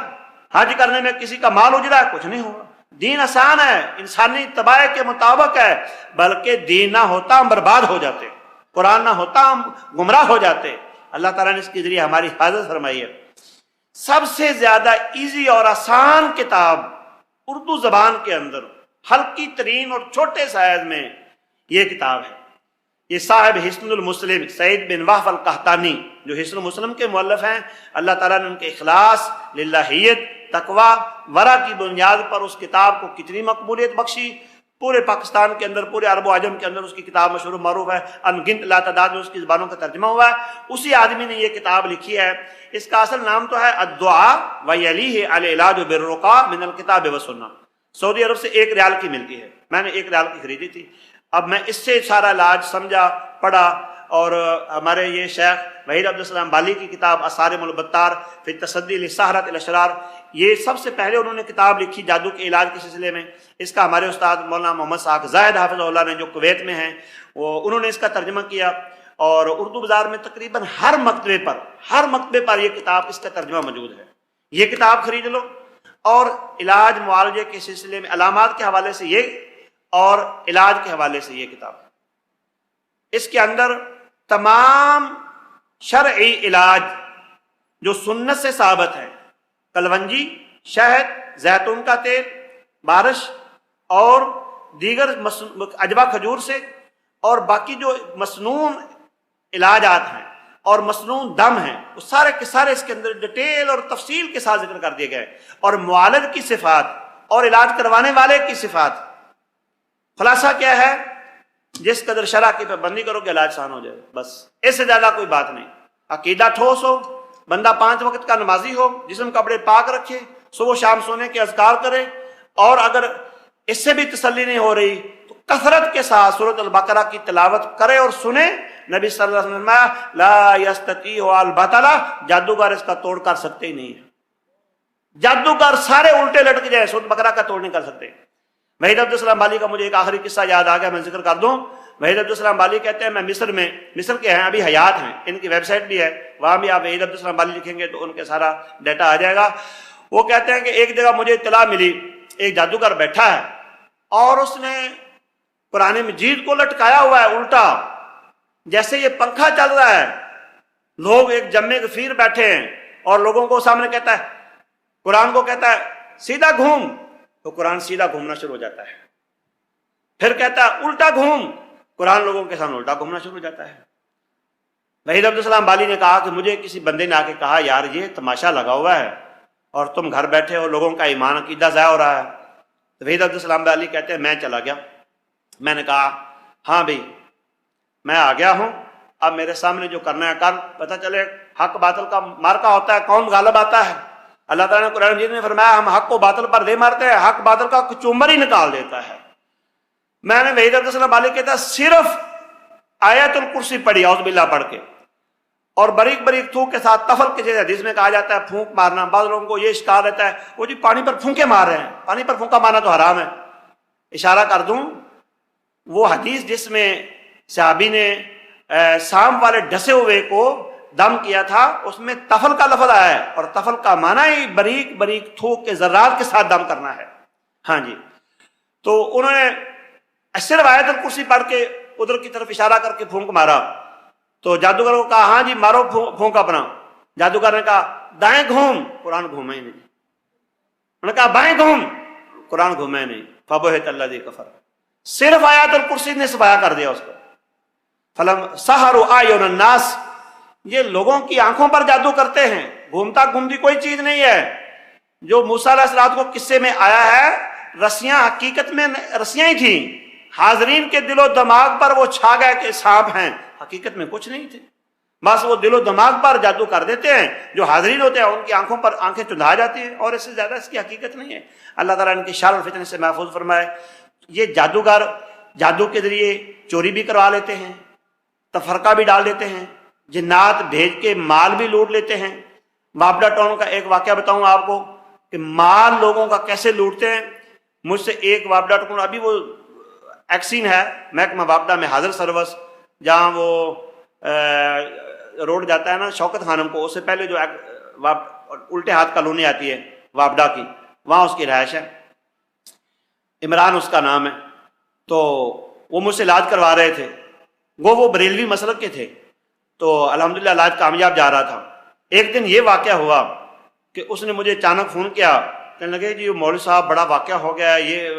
حج کرنے میں کسی کا مال اجڑا ہے؟ کچھ نہیں ہوا۔ دین آسان ہے، انسانی طبائع کے مطابق ہے، بلکہ دین نہ ہوتا ہم برباد ہو جاتے۔ قرآن نہ ہوتا ہم گمراہ ہو جاتے. اللہ تعالیٰ نے اس کے ذریعے ہماری حفاظت فرمائی ہے. سب سے زیادہ ایزی اور آسان کتاب اردو زبان کے اندر ہلکی ترین اور چھوٹے سائز میں یہ کتاب ہے. یہ صاحب حسن المسلم سعید بن وہب القحطانی جو حسن المسلم کے مؤلف ہیں، اللہ تعالیٰ نے ان کے اخلاص، للہیت، تقوی، ورع کی بنیاد پر اس کتاب کو کتنی مقبولیت بخشی. پورے پاکستان کے اندر، پورے عرب و عجم کے اندر اس کی کتاب مشہور و معروف ہے، انگنت لا تعداد میں اس کی زبانوں کا ترجمہ ہوا ہے. اسی آدمی نے یہ کتاب لکھی ہے. اس کا اصل نام تو ہے الدعاء ویلیہ العلاج بالرقیٰ من الکتاب والسنہ. سعودی عرب سے 1 ریال کی ملتی ہے، میں نے 1 ریال کی خریدی تھی. اب میں اس سے سارا علاج سمجھا، پڑھا. اور ہمارے یہ شیخ وحید عبدالسلام بالی کی کتاب الصارم البتار فی التصدی للسحرۃ الاشرار، یہ سب سے پہلے انہوں نے کتاب لکھی جادو کے علاج کے سلسلے میں. اس کا ہمارے استاد مولانا محمد صاحب زاہد حافظہ اللہ نے جو کویت میں ہیں، انہوں نے اس کا ترجمہ کیا. اور اردو بازار میں تقریباً ہر مکتبے پر یہ کتاب، اس کا ترجمہ موجود ہے. یہ کتاب خرید لو. اور علاج معالجے کے سلسلے میں علامات کے حوالے سے یہ، اور علاج کے حوالے سے یہ کتاب. اس کے اندر تمام شرعی علاج جو سنت سے ثابت ہے، کلونجی، شہد، زیتون کا تیل، بارش اور دیگر عجبہ کھجور سے، اور باقی جو مصنون علاجات ہیں اور مصنون دم ہیں، وہ سارے کے سارے اس کے اندر ڈیٹیل اور تفصیل کے ساتھ ذکر کر دیے گئے. اور معالج کی صفات اور علاج کروانے والے کی صفات. خلاصہ کیا ہے؟ جس قدر شرع کی پابندی کرو گے علاج آسان ہو جائے. بس اس سے زیادہ کوئی بات نہیں. عقیدہ ٹھوس ہو، بندہ 5 وقت کا نمازی ہو، جسم کپڑے پاک رکھے، صبح شام سونے کے اذکار کرے. اور اگر اس سے بھی تسلی نہیں ہو رہی تو کثرت کے ساتھ سورۃ البقرہ کی تلاوت کرے اور سنے. نبی صلی اللہ علیہ وسلم نے لا یستطیع البطل، جادوگر اس کا توڑ کر سکتے ہی نہیں ہے. جادوگر سارے الٹے لٹک جائیں، سورۃ البقرہ کا توڑ نہیں کر سکتے. وحید عبدالسلام بالی کا مجھے ایک آخری قصہ یاد آ گیا، میں ذکر کر دوں. وحید عبدالسلام بالی کہتے ہیں میں مصر کے ہیں، ابھی حیات ہیں، ان کی ویب سائٹ بھی ہے، وہاں بھی آپ وحید عبدالسلام بالی لکھیں گے تو ان کے سارا ڈیٹا آ جائے گا. وہ کہتے ہیں کہ ایک جگہ مجھے اطلاع ملی، ایک جادوگر بیٹھا ہے اور اس نے قرآن مجید کو لٹکایا ہوا ہے الٹا، جیسے یہ پنکھا چل رہا ہے. لوگ ایک جمع غفیر بیٹھے ہیں اور لوگوں کو سامنے کہتا ہے، قرآن کو کہتا ہے سیدھا گھوم، تو قرآن سیدھا گھومنا شروع ہو جاتا ہے. پھر کہتا ہے الٹا گھوم، قرآن لوگوں کے سامنے الٹا گھومنا شروع ہو جاتا ہے. وحید عبدالسلام بالی نے کہا کہ مجھے کسی بندے نے آ کے کہا یار یہ تماشا لگا ہوا ہے اور تم گھر بیٹھے ہو، لوگوں کا ایمان عقیدہ ضائع ہو رہا ہے. تو وحید عبدالسلام بالی کہتے ہیں میں چلا گیا. میں نے کہا ہاں بھائی میں آ گیا ہوں، اب میرے سامنے جو کرنا ہے کر، پتہ چلے حق باطل کا مارکا ہوتا ہے، کون غالب آتا ہے. اللہ تعالیٰ نے قرآن مجید میں فرمایا ہم حق کو باطل پر دے مارتے ہیں، حق باطل کا کچومر ہی نکال دیتا ہے. میں نے وحید عبدالسلام بالی کہتا ہے صرف آیت الکرسی پڑھی، اعوذ باللہ پڑھ کے، اور بریک بریک تھوک کے ساتھ تفل کے جیسے حدیث میں کہا جاتا ہے پھونک مارنا. بعض لوگوں کو یہ اشکال رہتا ہے وہ جی پانی پر پھونکے مار رہے ہیں، پانی پر پھونکا مارنا تو حرام ہے. اشارہ کر دوں وہ حدیث جس میں صحابی نے سانپ والے ڈسے ہوئے کو دم کیا تھا، اس میں تفل کا لفظ آیا ہے، اور تفل کا معنی ہی بریک بریک تھوک کے ذرات کے ساتھ دم کرنا ہے. ہاں جی، تو انہوں نے صرف آیت الکرسی پڑھ کے ادھر کی طرف اشارہ کر کے پھونک مارا. تو جادوگر کو کہا ہاں جی مارو پھونک اپنا. جادوگر نے کہا دائیں گھوم، قرآن گھوما ہی نہیں. انہوں نے کہا بائیں گھوم، قرآن گھوما ہی نہیں. فبہت الذی کفر، صرف آیت الکرسی نے سفایا کر دیا اس کو. فلم سحروا اعین الناس، یہ لوگوں کی آنکھوں پر جادو کرتے ہیں، گھومتا گھومتی کوئی چیز نہیں ہے. جو موسیٰ علیہ السلام کو قصے میں آیا ہے، رسیاں حقیقت میں رسیاں ہی تھیں، حاضرین کے دل و دماغ پر وہ چھا گئے کہ سانپ ہیں، حقیقت میں کچھ نہیں تھے. بس وہ دل و دماغ پر جادو کر دیتے ہیں، جو حاضرین ہوتے ہیں ان کی آنکھوں پر آنکھیں چندھا جاتی ہیں، اور اس سے زیادہ اس کی حقیقت نہیں ہے. اللہ تعالیٰ ان کی شر اور فتنے سے محفوظ فرمائے. یہ جادوگر جادو کے ذریعے چوری بھی کروا لیتے ہیں، تفرقہ بھی ڈال دیتے ہیں، جنات بھیج کے مال بھی لوٹ لیتے ہیں. وابڈا ٹاؤن کا ایک واقعہ بتاؤں آپ کو کہ مال لوگوں کا کیسے لوٹتے ہیں. مجھ سے ایک وابڈا ٹاؤن، ابھی وہ ایکسین ہے محکمہ وابڈا میں حاضر سروس، جہاں وہ روڈ جاتا ہے نا شوکت خانم کو، اس سے پہلے جو الٹے ہاتھ کالونی آتی ہے وابڈا کی، وہاں اس کی رہائش ہے. عمران اس کا نام ہے. تو وہ مجھ سے علاج کروا رہے تھے. گو وہ بریلوی مسلک کے تھے، تو الحمدللہ علاج کامیاب جا رہا تھا۔ ایک دن یہ واقعہ ہوا کہ اس نے مجھے اچانک فون کیا، کہنے لگے جی مولوی صاحب بڑا واقعہ ہو گیا، یہ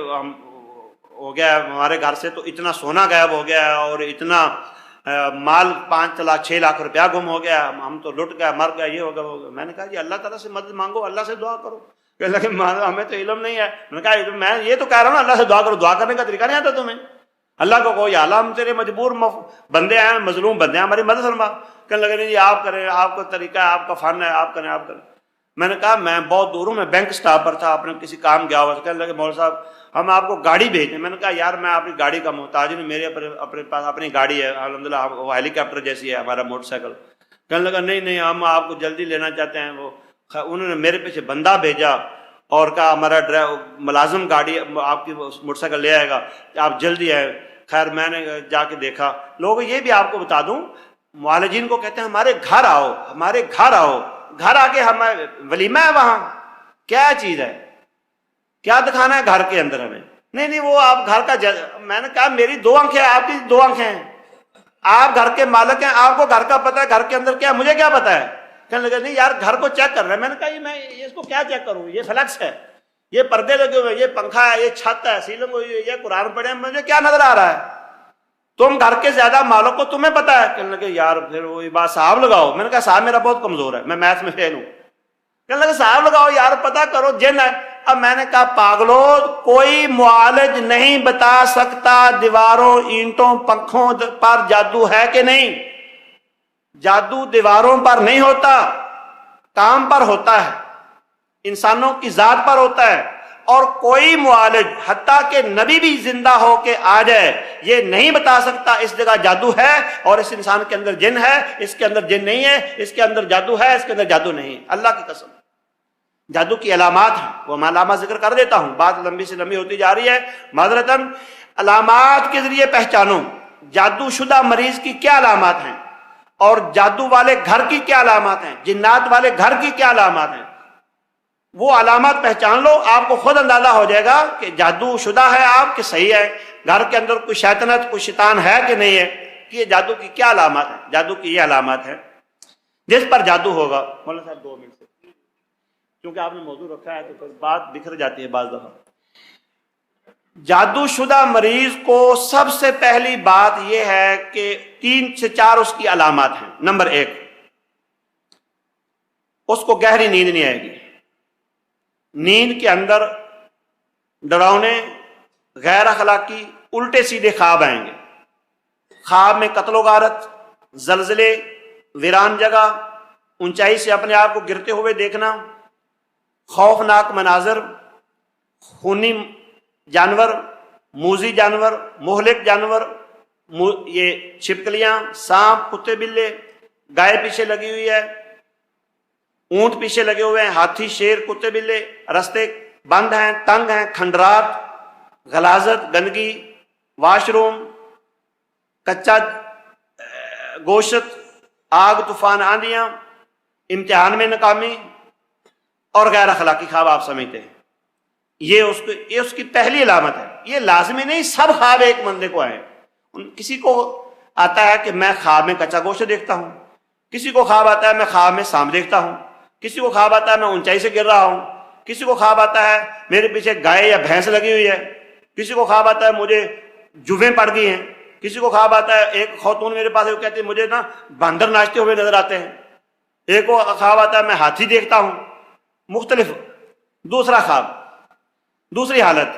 ہو گیا ہمارے گھر سے، تو اتنا سونا غائب ہو گیا اور اتنا مال 5 لاکھ 6 لاکھ روپیہ گم ہو گیا، ہم تو لٹ گئے، مر گئے، یہ ہو گیا وہ گیا۔ میں نے کہا جی اللہ تعالیٰ سے مدد مانگو، اللہ سے دعا کرو۔ کہنے لگے ہمیں تو علم نہیں ہے۔ میں نے کہا میں یہ تو کہہ رہا ہوں نا اللہ سے دعا کرو، دعا کرنے کا طریقہ نہیں آتا تمہیں؟ اللہ کو کہو یا اللہ ہم تیرے مجبور بندے ہیں، مظلوم بندے ہیں، ہماری مدد فرما۔ کہنے لگے نہیں جی آپ کریں، آپ کا طریقہ ہے، آپ کا فن ہے، آپ کریں آپ کریں۔ میں نے کہا میں بہت دور ہوں، میں بینک سٹاف پر تھا، اپنے کسی کام گیا ہوا تھا۔ کہنے لگے مولوی صاحب ہم آپ کو گاڑی بھیجیں۔ میں نے کہا یار میں اپنی گاڑی کا محتاج نہیں، میرے اپنے پاس اپنی گاڑی ہے الحمدللہ، وہ ہیلی کاپٹر جیسی ہے ہمارا موٹر سائیکل۔ کہنے لگا نہیں نہیں ہم آپ کو جلدی لینا چاہتے ہیں۔ وہ انہوں نے میرے پیچھے بندہ بھیجا اور کہا ہمارا ملازم گاڑی آپ کی موٹر سائیکل لے آئے گا، آپ جلدی آئے۔ خیر میں نے جا کے دیکھا۔ لوگوں یہ بھی آپ کو بتا دوں، معالجین کو کہتے ہیں ہمارے گھر آؤ، ہمارے گھر آؤ، گھر آ کے ہمیں ولیمہ ہے، وہاں کیا چیز ہے، کیا دکھانا ہے گھر کے اندر ہمیں؟ نہیں وہ آپ گھر کا میں نے کہا میری 2 آنکھیں ہیں، آپ کی 2 آنکھیں ہیں، آپ گھر کے مالک ہیں، آپ کو گھر کا پتہ ہے، گھر کے اندر کیا مجھے کیا پتا ہے؟ کہنے لگے نہیں یار گھر کو چیک کر رہے ہیں۔ میں نے کہا میں اس کو کیا چیک کروں، یہ فلیکس ہے، یہ پردے لگے ہوئے، یہ پنکھا ہے، یہ چھت ہے، سیلنگ ہوئی ہے، یہ قرآن پڑھے ہیں، مجھے کیا نظر آ رہا ہے؟ تم گھر کے زیادہ مالک کو تمہیں پتا ہے۔ کہنے لگے یار پھر وہی بات صاحب لگاؤ۔ میں نے کہا صاحب میرا بہت کمزور ہے، میں میتھ میں فیل ہوں۔ کہنے لگے صاحب لگاؤ یار پتا کرو جن ہے۔ اب میں نے کہا پاگلو کوئی معالج نہیں بتا سکتا دیواروں اینٹوں پنکھوں پر جادو ہے کہ نہیں۔ جادو دیواروں پر نہیں ہوتا، کام پر ہوتا ہے، انسانوں کی ذات پر ہوتا ہے۔ اور کوئی معالج حتیٰ کہ نبی بھی زندہ ہو کے آ جائے یہ نہیں بتا سکتا اس جگہ جادو ہے اور اس انسان کے اندر جن ہے، اس کے اندر جن نہیں ہے، اس کے اندر جادو ہے، اس کے اندر جادو نہیں ہے۔ اللہ کی قسم جادو کی علامات ہیں، وہ میں علامات ذکر کر دیتا ہوں، بات لمبی سے لمبی ہوتی جا رہی ہے معذرتاً۔ علامات کے ذریعے پہچانو جادو شدہ مریض کی کیا علامات ہیں اور جادو والے گھر کی کیا علامات ہیں، جنات والے گھر کی کیا علامات ہیں۔ وہ علامات پہچان لو، آپ کو خود اندازہ ہو جائے گا کہ جادو شدہ ہے آپ کہ صحیح ہے، گھر کے اندر کوئی شیطنت کوئی شیطان ہے کہ نہیں ہے، کہ یہ جادو کی کیا علامات ہیں۔ جادو کی یہ علامات ہیں جس پر جادو ہوگا۔ مولانا صاحب 2 منٹ سے، کیونکہ آپ نے موضوع رکھا ہے تو پھر بات بکھر جاتی ہے بعض دفعہ۔ جادو شدہ مریض کو سب سے پہلی بات یہ ہے کہ 3 سے 4 اس کی علامات ہیں۔ نمبر 1، اس کو گہری نیند نہیں آئے گی، نیند کے اندر ڈراؤنے غیر اخلاقی الٹے سیدھے خواب آئیں گے، خواب میں قتل و غارت، زلزلے، ویران جگہ، اونچائی سے اپنے آپ کو گرتے ہوئے دیکھنا، خوفناک مناظر، خونی جانور، موذی جانور، مہلک جانور، یہ چھپکلیاں، سانپ، کتے بلے، گائے پیچھے لگی ہوئی ہے، اونٹ پیچھے لگے ہوئے ہیں، ہاتھی، شیر، کتے بلے، رستے بند ہیں، تنگ ہیں، کھنڈرات، غلاظت، گندگی، واش روم، کچا گوشت، آگ، طوفان، آندیاں، امتحان میں ناکامی اور غیر اخلاقی خواب آپ سمجھتے ہیں۔ یہ اس کی پہلی علامت ہے۔ یہ لازمی نہیں سب خواب ایک بندے کو آئے، کسی کو آتا ہے کہ میں خواب میں کچا گوشت دیکھتا ہوں، کسی کو خواب آتا ہے میں خواب میں سانپ دیکھتا ہوں، کسی کو خواب آتا ہے میں اونچائی سے گر رہا ہوں، کسی کو خواب آتا ہے میرے پیچھے گائے یا بھینس لگی ہوئی ہے، کسی کو خواب آتا ہے مجھے جویں پڑ گئی ہیں، کسی کو خواب آتا ہے، ایک خاتون میرے پاس ہے وہ کہتی ہے مجھے نا باندر ناچتے ہوئے نظر آتے ہیں، ایک کو خواب آتا ہے میں ہاتھی دیکھتا ہوں، مختلف۔ دوسرا خواب، دوسری حالت،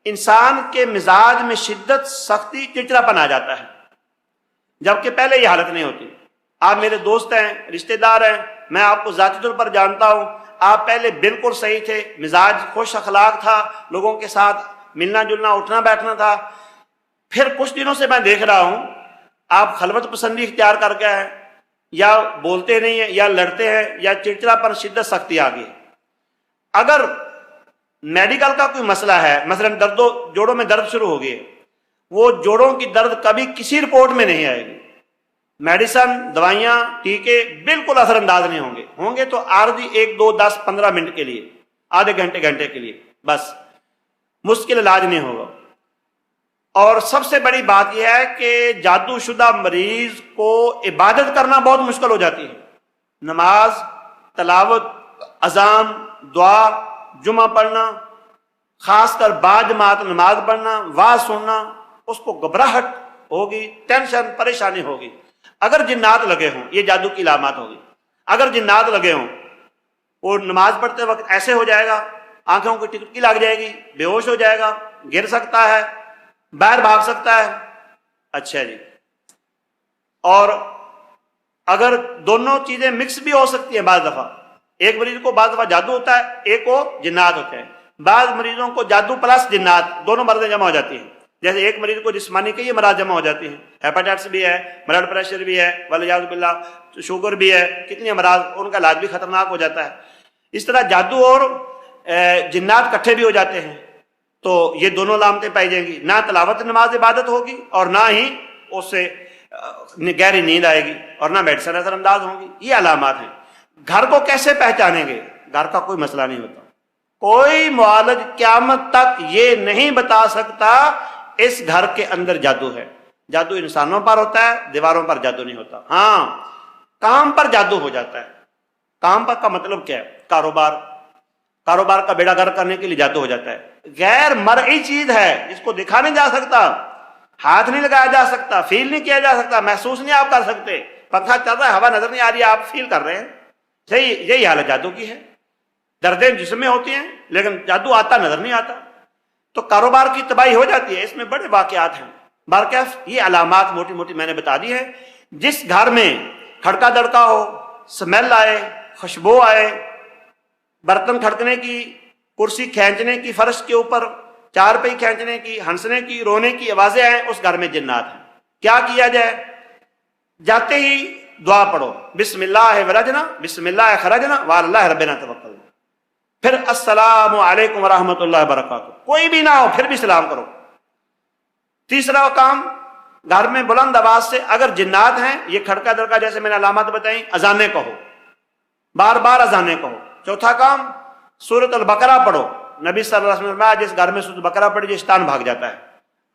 انسان کے مزاج میں شدت، سختی، چڑچڑاپن آ جاتا ہے، جبکہ پہلے یہ حالت نہیں ہوتی۔ آپ میرے دوست ہیں، رشتہ دار ہیں، میں آپ کو ذاتی طور پر جانتا ہوں، آپ پہلے بالکل صحیح تھے، مزاج خوش اخلاق تھا، لوگوں کے ساتھ ملنا جلنا اٹھنا بیٹھنا تھا، پھر کچھ دنوں سے میں دیکھ رہا ہوں آپ خلوت پسندی اختیار کر کے ہیں، یا بولتے نہیں ہیں، یا لڑتے ہیں، یا چڑچڑاپن، شدت، سختی آ گئی۔ اگر میڈیکل کا کوئی مسئلہ ہے، مثلا جوڑوں میں درد شروع ہو گئی، وہ جوڑوں کی درد کبھی کسی رپورٹ میں نہیں آئے گی، میڈیسن، دوائیاں، ٹیکے بالکل اثر انداز نہیں ہوں گے تو عارضی 1 2 10 15 منٹ کے لیے، آدھے گھنٹے کے لیے، بس، مشکل علاج نہیں ہوگا۔ اور سب سے بڑی بات یہ ہے کہ جادو شدہ مریض کو عبادت کرنا بہت مشکل ہو جاتی ہے. نماز، تلاوت، اذان، دعا، جمعہ پڑھنا، خاص کر باجماعت نماز پڑھنا، واز سننا، اس کو گھبراہٹ ہوگی، ٹینشن، پریشانی ہوگی. اگر جنات لگے ہوں، یہ جادو کی علامات ہوگی. اگر جنات لگے ہوں، وہ نماز پڑھتے وقت ایسے ہو جائے گا، آنکھوں کی ٹکٹکی لگ جائے گی، بے ہوش ہو جائے گا، گر سکتا ہے، باہر بھاگ سکتا ہے. اچھا جی. اور اگر دونوں چیزیں مکس بھی ہو سکتی ہیں بعض دفعہ، ایک مریض کو بعض دفعہ جادو ہوتا ہے، ایک کو جنات ہوتے ہیں. بعض مریضوں کو جادو پلس جنات دونوں مرضیں جمع ہو جاتی ہیں. جیسے ایک مریض کو جسمانی کئی امراض جمع ہو جاتی ہیں، ہیپاٹائٹس بھی ہے، بلڈ پریشر بھی ہے، والعیاذ باللہ شوگر بھی ہے، کتنی امراض، ان کا علاج بھی خطرناک ہو جاتا ہے. اس طرح جادو اور جنات کٹھے بھی ہو جاتے ہیں. تو یہ دونوں علامتیں پائی جائیں گی. نہ تلاوت نماز عبادت ہوگی اور نہ ہی اس سے گہری نیند آئے گی اور نہ میڈیسن اثر انداز ہوں گی. یہ علامات ہیں. گھر کو کیسے پہچانیں گے؟ گھر کا کوئی مسئلہ نہیں ہوتا. کوئی معالج قیامت تک یہ نہیں بتا سکتا اس گھر کے اندر جادو ہے. جادو انسانوں پر ہوتا ہے، دیواروں پر جادو نہیں ہوتا. ہاں، کام پر جادو ہو جاتا ہے. کام پر کا مطلب کیا ہے؟ کاروبار کا بیڑا گرک کرنے کے لیے جادو ہو جاتا ہے. غیر مرئی چیز ہے، اس کو دکھا نہیں جا سکتا، ہاتھ نہیں لگایا جا سکتا، فیل نہیں کیا جا سکتا، محسوس نہیں آپ کر سکتے. پنکھا چل رہا ہے، ہوا نظر نہیں آ رہی ہے، آپ فیل کر رہے ہیں. یہی حالت جادو کی ہے. دردیں جسم میں ہوتی ہیں لیکن جادو آتا نظر نہیں آتا. تو کاروبار کی تباہی ہو جاتی ہے. اس میں بڑے واقعات ہیں. بارکیف یہ علامات موٹی موٹی میں نے بتا دی ہیں. جس گھر میں کھڑکا دڑکا ہو، سمیل آئے، خوشبو آئے، برتن کھڑکنے کی، کرسی کھینچنے کی، فرش کے اوپر چار پئی کھینچنے کی، ہنسنے کی، رونے کی آوازیں آئیں، اس گھر میں جنات ہیں. کیا کیا جائے؟ جاتے ہی دعا پڑھو، بسم اللہ ولجنا بسم اللہ خرجنا وعلی اللہ ربنا توکلنا. پھر السلام علیکم ورحمۃ اللہ وبرکاتہ. کوئی بھی نہ ہو پھر بھی سلام کرو. تیسرا کام، گھر میں بلند آواز سے اگر جنات ہیں، یہ کھڑکا دڑکا جیسے میں نے علامات بتائیں، اذانیں کہو، بار بار اذانیں کہو. چوتھا کام، سورۃ البقرہ پڑھو. نبی صلی اللہ علیہ وسلم نے جس گھر میں سورۃ البقرہ پڑھی شیطان بھاگ جاتا ہے.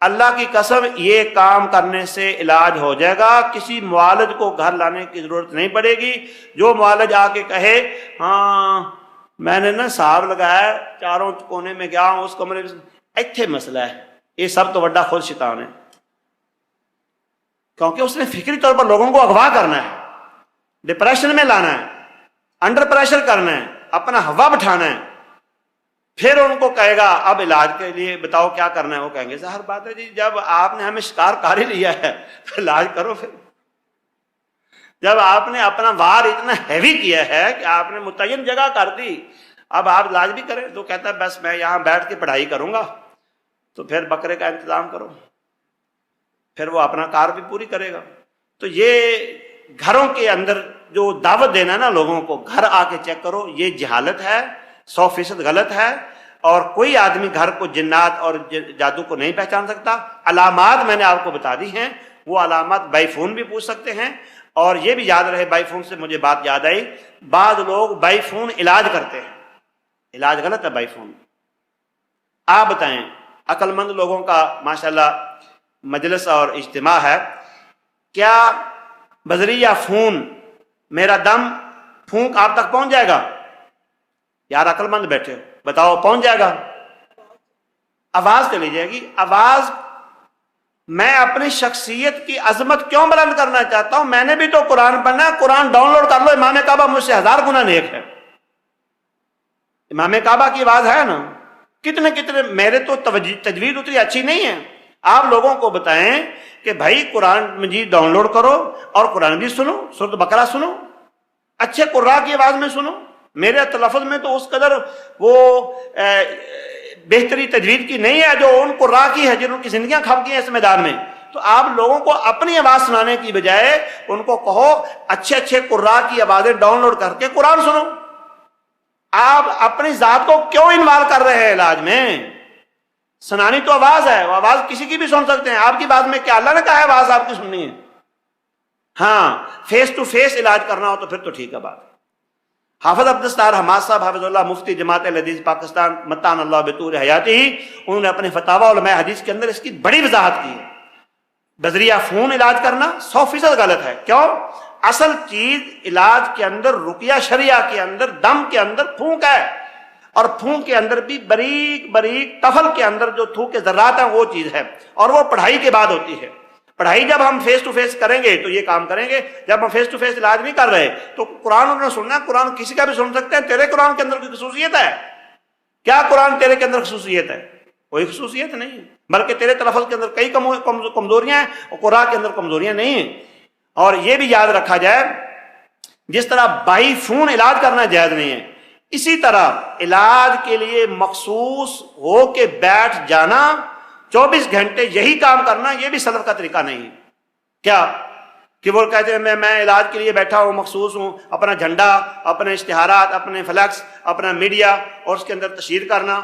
اللہ کی قسم یہ کام کرنے سے علاج ہو جائے گا. کسی معالج کو گھر لانے کی ضرورت نہیں پڑے گی. جو معالج آ کے کہے ہاں میں نے نا صاحب لگایا، چاروں کونے میں گیا ہوں، اس کمرے میں ایتھے مسئلہ ہے، یہ سب تو بڑا خود شیطان ہے. کیونکہ اس نے فکری طور پر لوگوں کو اغوا کرنا ہے، ڈپریشن میں لانا ہے، انڈر پریشر کرنا ہے، اپنا ہوا بٹھانا ہے. پھر ان کو کہے گا اب علاج کے لیے بتاؤ کیا کرنا ہے. وہ کہیں گے ظاہر بات ہے جی، جب آپ نے ہمیں شکار کر ہی لیا ہے تو علاج کرو. پھر جب آپ نے اپنا وار اتنا ہیوی کیا ہے کہ آپ نے متعین جگہ کر دی، اب آپ علاج بھی کریں. تو کہتا ہے بس میں یہاں بیٹھ کے پڑھائی کروں گا. تو پھر بکرے کا انتظام کرو، پھر وہ اپنا کار بھی پوری کرے گا. تو یہ گھروں کے اندر جو دعوت دینا نا لوگوں کو، گھر آ کے چیک کرو، یہ جہالت ہے، 100% غلط ہے. اور کوئی آدمی گھر کو جنات اور جادو کو نہیں پہچان سکتا. علامات میں نے آپ کو بتا دی ہیں. وہ علامات بائی فون بھی پوچھ سکتے ہیں. اور یہ بھی یاد رہے، بائی فون سے مجھے بات یاد آئی، بعض لوگ بائی فون علاج کرتے ہیں. علاج غلط ہے بائی فون. آپ بتائیں، عقل مند لوگوں کا ماشاءاللہ مجلس اور اجتماع ہے، کیا بذریعہ فون میرا دم پھونک آپ تک پہنچ جائے گا؟ یار عقل مند بیٹھے ہو، بتاؤ پہنچ جائے گا؟ آواز چلی جائے گی. آواز میں اپنی شخصیت کی عظمت کیوں بلند کرنا چاہتا ہوں؟ میں نے بھی تو قرآن پڑھنا ہے. قرآن ڈاؤن لوڈ کر لو، امام کعبہ مجھ سے 1000 گنا نیک ہے. امام کعبہ کی آواز ہے نا، کتنے میرے تو تجوید اتنی اچھی نہیں ہے. آپ لوگوں کو بتائیں کہ بھائی قرآن مجید ڈاؤن لوڈ کرو اور قرآن بھی سنو، سورۃ بقرہ سنو، اچھے قراء کی آواز میں سنو. میرے تلفظ میں تو اس قدر وہ بہتری تجوید کی نہیں ہے جو ان قراء کی ہے جنہوں کی زندگیاں کھپ گئی ہیں اس میدان میں. تو آپ لوگوں کو اپنی آواز سنانے کی بجائے ان کو کہو اچھے اچھے قراء کی آوازیں ڈاؤن لوڈ کر کے قرآن سنو. آپ اپنی ذات کو کیوں انوالو کر رہے ہیں علاج میں؟ سنانی تو آواز ہے، وہ آواز کسی کی بھی سن سکتے ہیں. آپ کی بات میں کیا اللہ نے کہا ہے آواز آپ کی سننی ہے؟ ہاں، فیس ٹو فیس علاج کرنا ہو تو پھر تو ٹھیک ہے بات. حافظ عبدالستار حماد صاحب حافظ اللہ مفتی جماعت اہل حدیث پاکستان متان اللہ بطول حیاتی ہی، انہوں نے اپنے فتاوی علماء حدیث کے اندر اس کی بڑی وضاحت کی ہے۔ بذریعہ فون علاج کرنا 100% غلط ہے۔ کیوں؟ اصل چیز علاج کے اندر، رقیہ شریعہ کے اندر، دم کے اندر پھونک ہے، اور پھونک کے اندر بھی باریک باریک طفل کے اندر جو تھوک کے ذرات ہیں وہ چیز ہے، اور وہ پڑھائی کے بعد ہوتی ہے۔ پڑھائی جب ہم فیس ٹو فیس کریں گے تو یہ کام کریں گے، جب ہم فیس ٹو فیس علاج نہیں کر رہے تو قرآن انہوں نے سننا ہے، قرآن کسی کا بھی سن سکتے ہیں۔ تیرے قرآن کے اندر کوئی خصوصیت ہے کیا؟ قرآن تیرے کے اندر خصوصیت ہے؟ کوئی خصوصیت نہیں ہے، بلکہ تیرے تلفظ کے اندر کئی کمزوریاں ہیں اور قرآن کے اندر کمزوریاں نہیں ہیں۔ اور یہ بھی یاد رکھا جائے، جس طرح بائی فون علاج کرنا جائز نہیں ہے، اسی طرح علاج کے لیے مخصوص ہو کے بیٹھ جانا، 24 گھنٹے یہی کام کرنا، یہ بھی سلف کا طریقہ نہیں ہے۔ کیا کہ وہ کہتے ہیں میں علاج کے لیے بیٹھا ہوں، مخصوص ہوں، اپنا جھنڈا، اپنے اشتہارات، اپنے فلیکس، اپنا میڈیا اور اس کے اندر تشہیر کرنا۔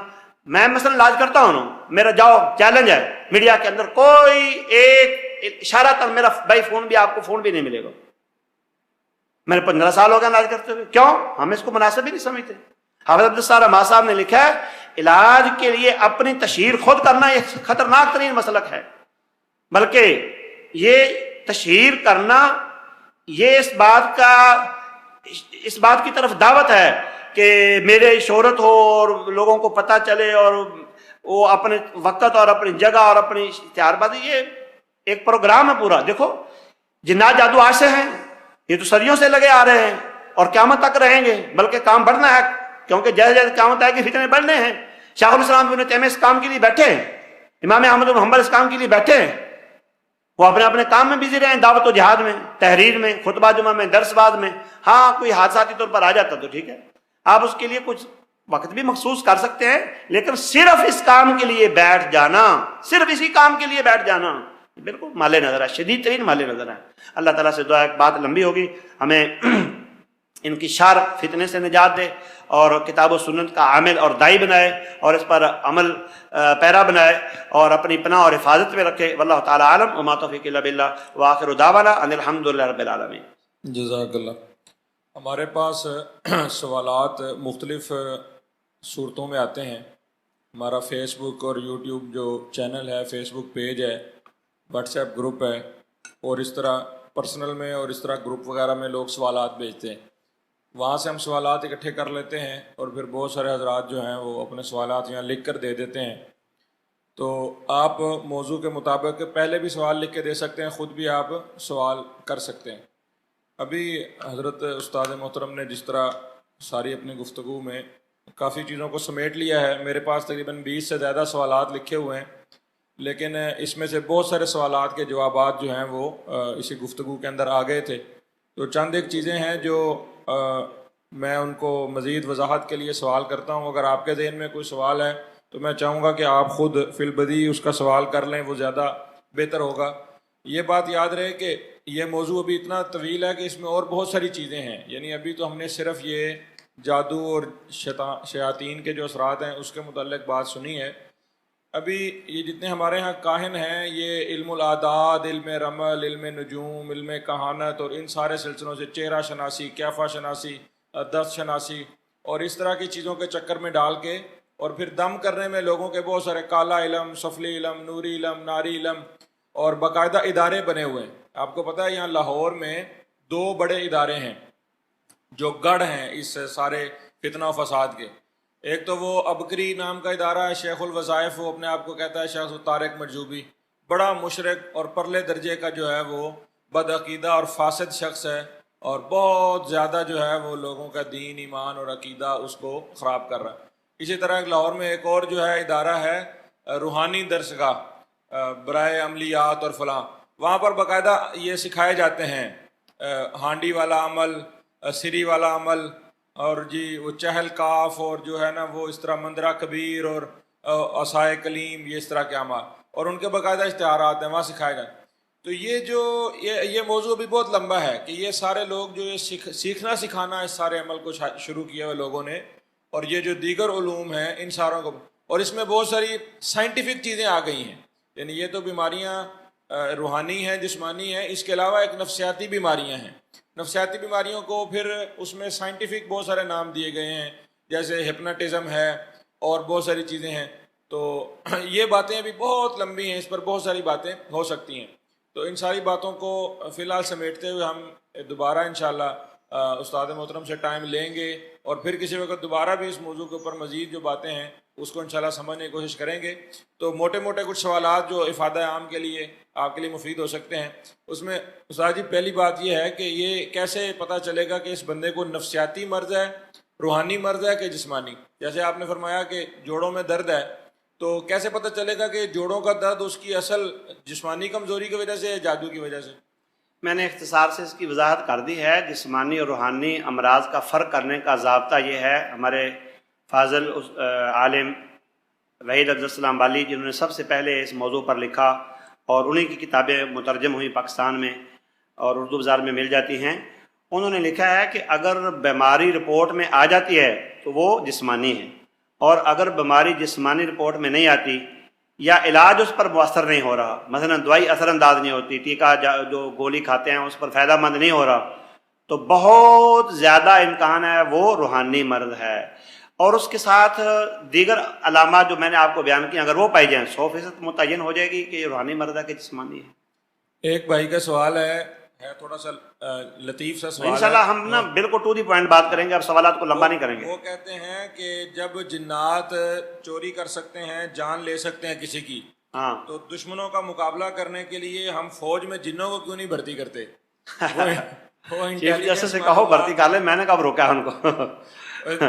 میں مثلا علاج کرتا ہوں، میرا جاؤ چیلنج ہے، میڈیا کے اندر کوئی ایک اشارہ تک میرا بائی فون بھی، آپ کو فون بھی نہیں ملے گا۔ میں نے 15 سال ہو گئے علاج کرتے ہوئے، کیوں؟ ہم اس کو مناسب ہی نہیں سمجھتے۔ حافظ عبدالستار حماد صاحب نے لکھا ہے، علاج کے لیے اپنی تشہیر خود کرنا ایک خطرناک ترین مسلک ہے، بلکہ یہ تشہیر کرنا یہ اس بات کی طرف دعوت ہے کہ میرے شہرت ہو اور لوگوں کو پتہ چلے، اور وہ اپنے وقت اور اپنی جگہ اور اپنی اشتہار بازی، یہ ایک پروگرام ہے پورا۔ دیکھو جنات جادو آج سے ہیں، یہ تو صدیوں سے لگے آ رہے ہیں اور قیامت تک رہیں گے، بلکہ کام بڑھنا ہے، کیونکہ جیسے جیسے قیامت آئے گی فتنے بڑھنے ہیں۔ شیخ الاسلام ابن تیمیہ اس کام کے لیے بیٹھے ہیں، امام احمد بن حنبل اس کام کے لیے بیٹھے ہیں، وہ اپنے اپنے کام میں بزی رہے ہیں، دعوت و جہاد میں، تحریر میں، خطبہ جمعہ میں، درس بعد میں۔ ہاں کوئی حادثاتی طور پر آ جاتا تو ٹھیک ہے، آپ اس کے لیے کچھ وقت بھی مخصوص کر سکتے ہیں، لیکن صرف اس کام کے لیے بیٹھ جانا، صرف اسی کام کے لیے بیٹھ جانا بالکل مال نظر ہے، شدید ترین مال نظر ہے۔ اللہ تعالیٰ سے دعا ہے، بات لمبی ہوگی، ہمیں ان کی شر فتنے سے نجات دے، اور کتاب و سنت کا عامل اور دائی بنائے، اور اس پر عمل پیرا بنائے، اور اپنی پناہ اور حفاظت میں رکھے۔ واللہ تعالی عالم، وما توفیق الا باللہ، وآخر دعوانا ان الحمد للہ رب العالمین۔ جزاک اللہ۔ ہمارے پاس سوالات مختلف صورتوں میں آتے ہیں۔ ہمارا فیس بک اور یوٹیوب جو چینل ہے، فیس بک پیج ہے، واٹس ایپ گروپ ہے، اور اس طرح پرسنل میں اور اس طرح گروپ وغیرہ میں لوگ سوالات بھیجتے ہیں، وہاں سے ہم سوالات اکٹھے کر لیتے ہیں، اور پھر بہت سارے حضرات جو ہیں وہ اپنے سوالات یہاں لکھ کر دے دیتے ہیں۔ تو آپ موضوع کے مطابق پہلے بھی سوال لکھ کے دے سکتے ہیں، خود بھی آپ سوال کر سکتے ہیں۔ ابھی حضرت استاد محترم نے جس طرح ساری اپنی گفتگو میں کافی چیزوں کو سمیٹ لیا ہے، میرے پاس تقریباً 20 سے زیادہ سوالات لکھے ہوئے ہیں، لیکن اس میں سے بہت سارے سوالات کے جوابات جو ہیں وہ اسی گفتگو کے اندر آ گئے تھے۔ تو چند ایک چیزیں ہیں جو میں ان کو مزید وضاحت کے لیے سوال کرتا ہوں۔ اگر آپ کے ذہن میں کوئی سوال ہے تو میں چاہوں گا کہ آپ خود فی البدیہہ اس کا سوال کر لیں، وہ زیادہ بہتر ہوگا۔ یہ بات یاد رہے کہ یہ موضوع ابھی اتنا طویل ہے کہ اس میں اور بہت ساری چیزیں ہیں، یعنی ابھی تو ہم نے صرف یہ جادو اور شیاطین کے جو اثرات ہیں اس کے متعلق بات سنی ہے۔ ابھی یہ جتنے ہمارے ہاں کاہن ہیں، یہ علم الاعداد، علم رمل، علم نجوم، علم کہانت اور ان سارے سلسلوں سے چہرہ شناسی، کیفہ شناسی، دست شناسی اور اس طرح کی چیزوں کے چکر میں ڈال کے، اور پھر دم کرنے میں لوگوں کے بہت سارے کالا علم، سفلی علم، نوری علم، ناری علم، اور باقاعدہ ادارے بنے ہوئے ہیں۔ آپ کو پتہ ہے یہاں لاہور میں 2 بڑے ادارے ہیں جو گڑھ ہیں اس سارے فتنہ و فساد کے۔ ایک تو وہ ابکری نام کا ادارہ ہے، شیخ الوظائف، وہ اپنے آپ کو کہتا ہے شیخ طارق مرجوبی، بڑا مشرک اور پرلے درجے کا جو ہے وہ بدعقیدہ اور فاسد شخص ہے، اور بہت زیادہ جو ہے وہ لوگوں کا دین، ایمان اور عقیدہ اس کو خراب کر رہا ہے۔ اسی طرح لاہور میں ایک اور جو ہے ادارہ ہے روحانی درسگاہ برائے عملیات اور فلاں، وہاں پر باقاعدہ یہ سکھائے جاتے ہیں ہانڈی والا عمل، سری والا عمل، اور جی وہ چہل کاف، اور جو ہے نا وہ اس طرح مندرہ کبیر اور عصائے کلیم، یہ اس طرح کے اعمال، اور ان کے باقاعدہ اشتہارات ہیں وہاں سکھائے جاتے ہیں۔ تو یہ موضوع بھی بہت لمبا ہے کہ یہ سارے لوگ جو یہ سیکھنا سکھانا اس سارے عمل کو شروع کیا ہوئے لوگوں نے، اور یہ جو دیگر علوم ہیں ان ساروں کو، اور اس میں بہت ساری سائنٹیفک چیزیں آ گئی ہیں، یعنی یہ تو بیماریاں روحانی ہیں، جسمانی ہیں، اس کے علاوہ ایک نفسیاتی بیماریاں ہیں۔ نفسیاتی بیماریوں کو پھر اس میں سائنٹیفک بہت سارے نام دیے گئے ہیں، جیسے ہپناٹزم ہے اور بہت ساری چیزیں ہیں۔ تو یہ باتیں ابھی بہت لمبی ہیں، اس پر بہت ساری باتیں ہو سکتی ہیں۔ تو ان ساری باتوں کو فی الحال سمیٹتے ہوئے ہم دوبارہ انشاءاللہ استاد محترم سے ٹائم لیں گے، اور پھر کسی وقت دوبارہ بھی اس موضوع کے اوپر مزید جو باتیں ہیں اس کو انشاءاللہ سمجھنے کی کوشش کریں گے۔ تو موٹے موٹے کچھ سوالات جو افادہ عام کے لیے آپ کے لیے مفید ہو سکتے ہیں، اس میں استاد جی پہلی بات یہ ہے کہ یہ کیسے پتہ چلے گا کہ اس بندے کو نفسیاتی مرض ہے، روحانی مرض ہے کہ جسمانی؟ جیسے آپ نے فرمایا کہ جوڑوں میں درد ہے، تو کیسے پتہ چلے گا کہ جوڑوں کا درد اس کی اصل جسمانی کمزوری کی وجہ سے ہے، جادو کی وجہ سے؟ میں نے اختصار سے اس کی وضاحت کر دی ہے۔ جسمانی اور روحانی امراض کا فرق کرنے کا ضابطہ یہ ہے، ہمارے فاضل عالم وحید افضل السلام والی جنہوں نے سب سے پہلے اس موضوع پر لکھا، اور انہیں کی کتابیں مترجم ہوئی پاکستان میں اور اردو بازار میں مل جاتی ہیں، انہوں نے لکھا ہے کہ اگر بیماری رپورٹ میں آ جاتی ہے تو وہ جسمانی ہے، اور اگر بیماری جسمانی رپورٹ میں نہیں آتی یا علاج اس پر مؤثر نہیں ہو رہا، مثلا دوائی اثر انداز نہیں ہوتی، ٹیکہ جو گولی کھاتے ہیں اس پر فائدہ مند نہیں ہو رہا، تو بہت زیادہ امکان ہے وہ روحانی مرض ہے۔ اور اس کے ساتھ دیگر علامات جو میں نے آپ کو بیان کی، اگر وہ پائی جائیں 100% متعین ہو جائے گی کہ یہ روحانی مرض ہے کہ جسمانی ہے۔ ایک بھائی کا سوال ہے تھوڑا سا لطیف سا سوال ہے، انشاءاللہ ہم نا بالکل ٹو دی پوائنٹ بات کریں گے، اب سوالات کو لمبا نہیں کریں گے۔ وہ کہتے ہیں کہ جب جنات چوری کر سکتے ہیں، جان لے سکتے ہیں کسی کی، ہاں، تو دشمنوں کا مقابلہ کرنے کے لیے ہم فوج میں جنوں کو کیوں نہیں بھرتی کرتے؟ چیف جسٹس سے کہو بھرتی کر لیں، میں نے کب روکا ہے ان کو؟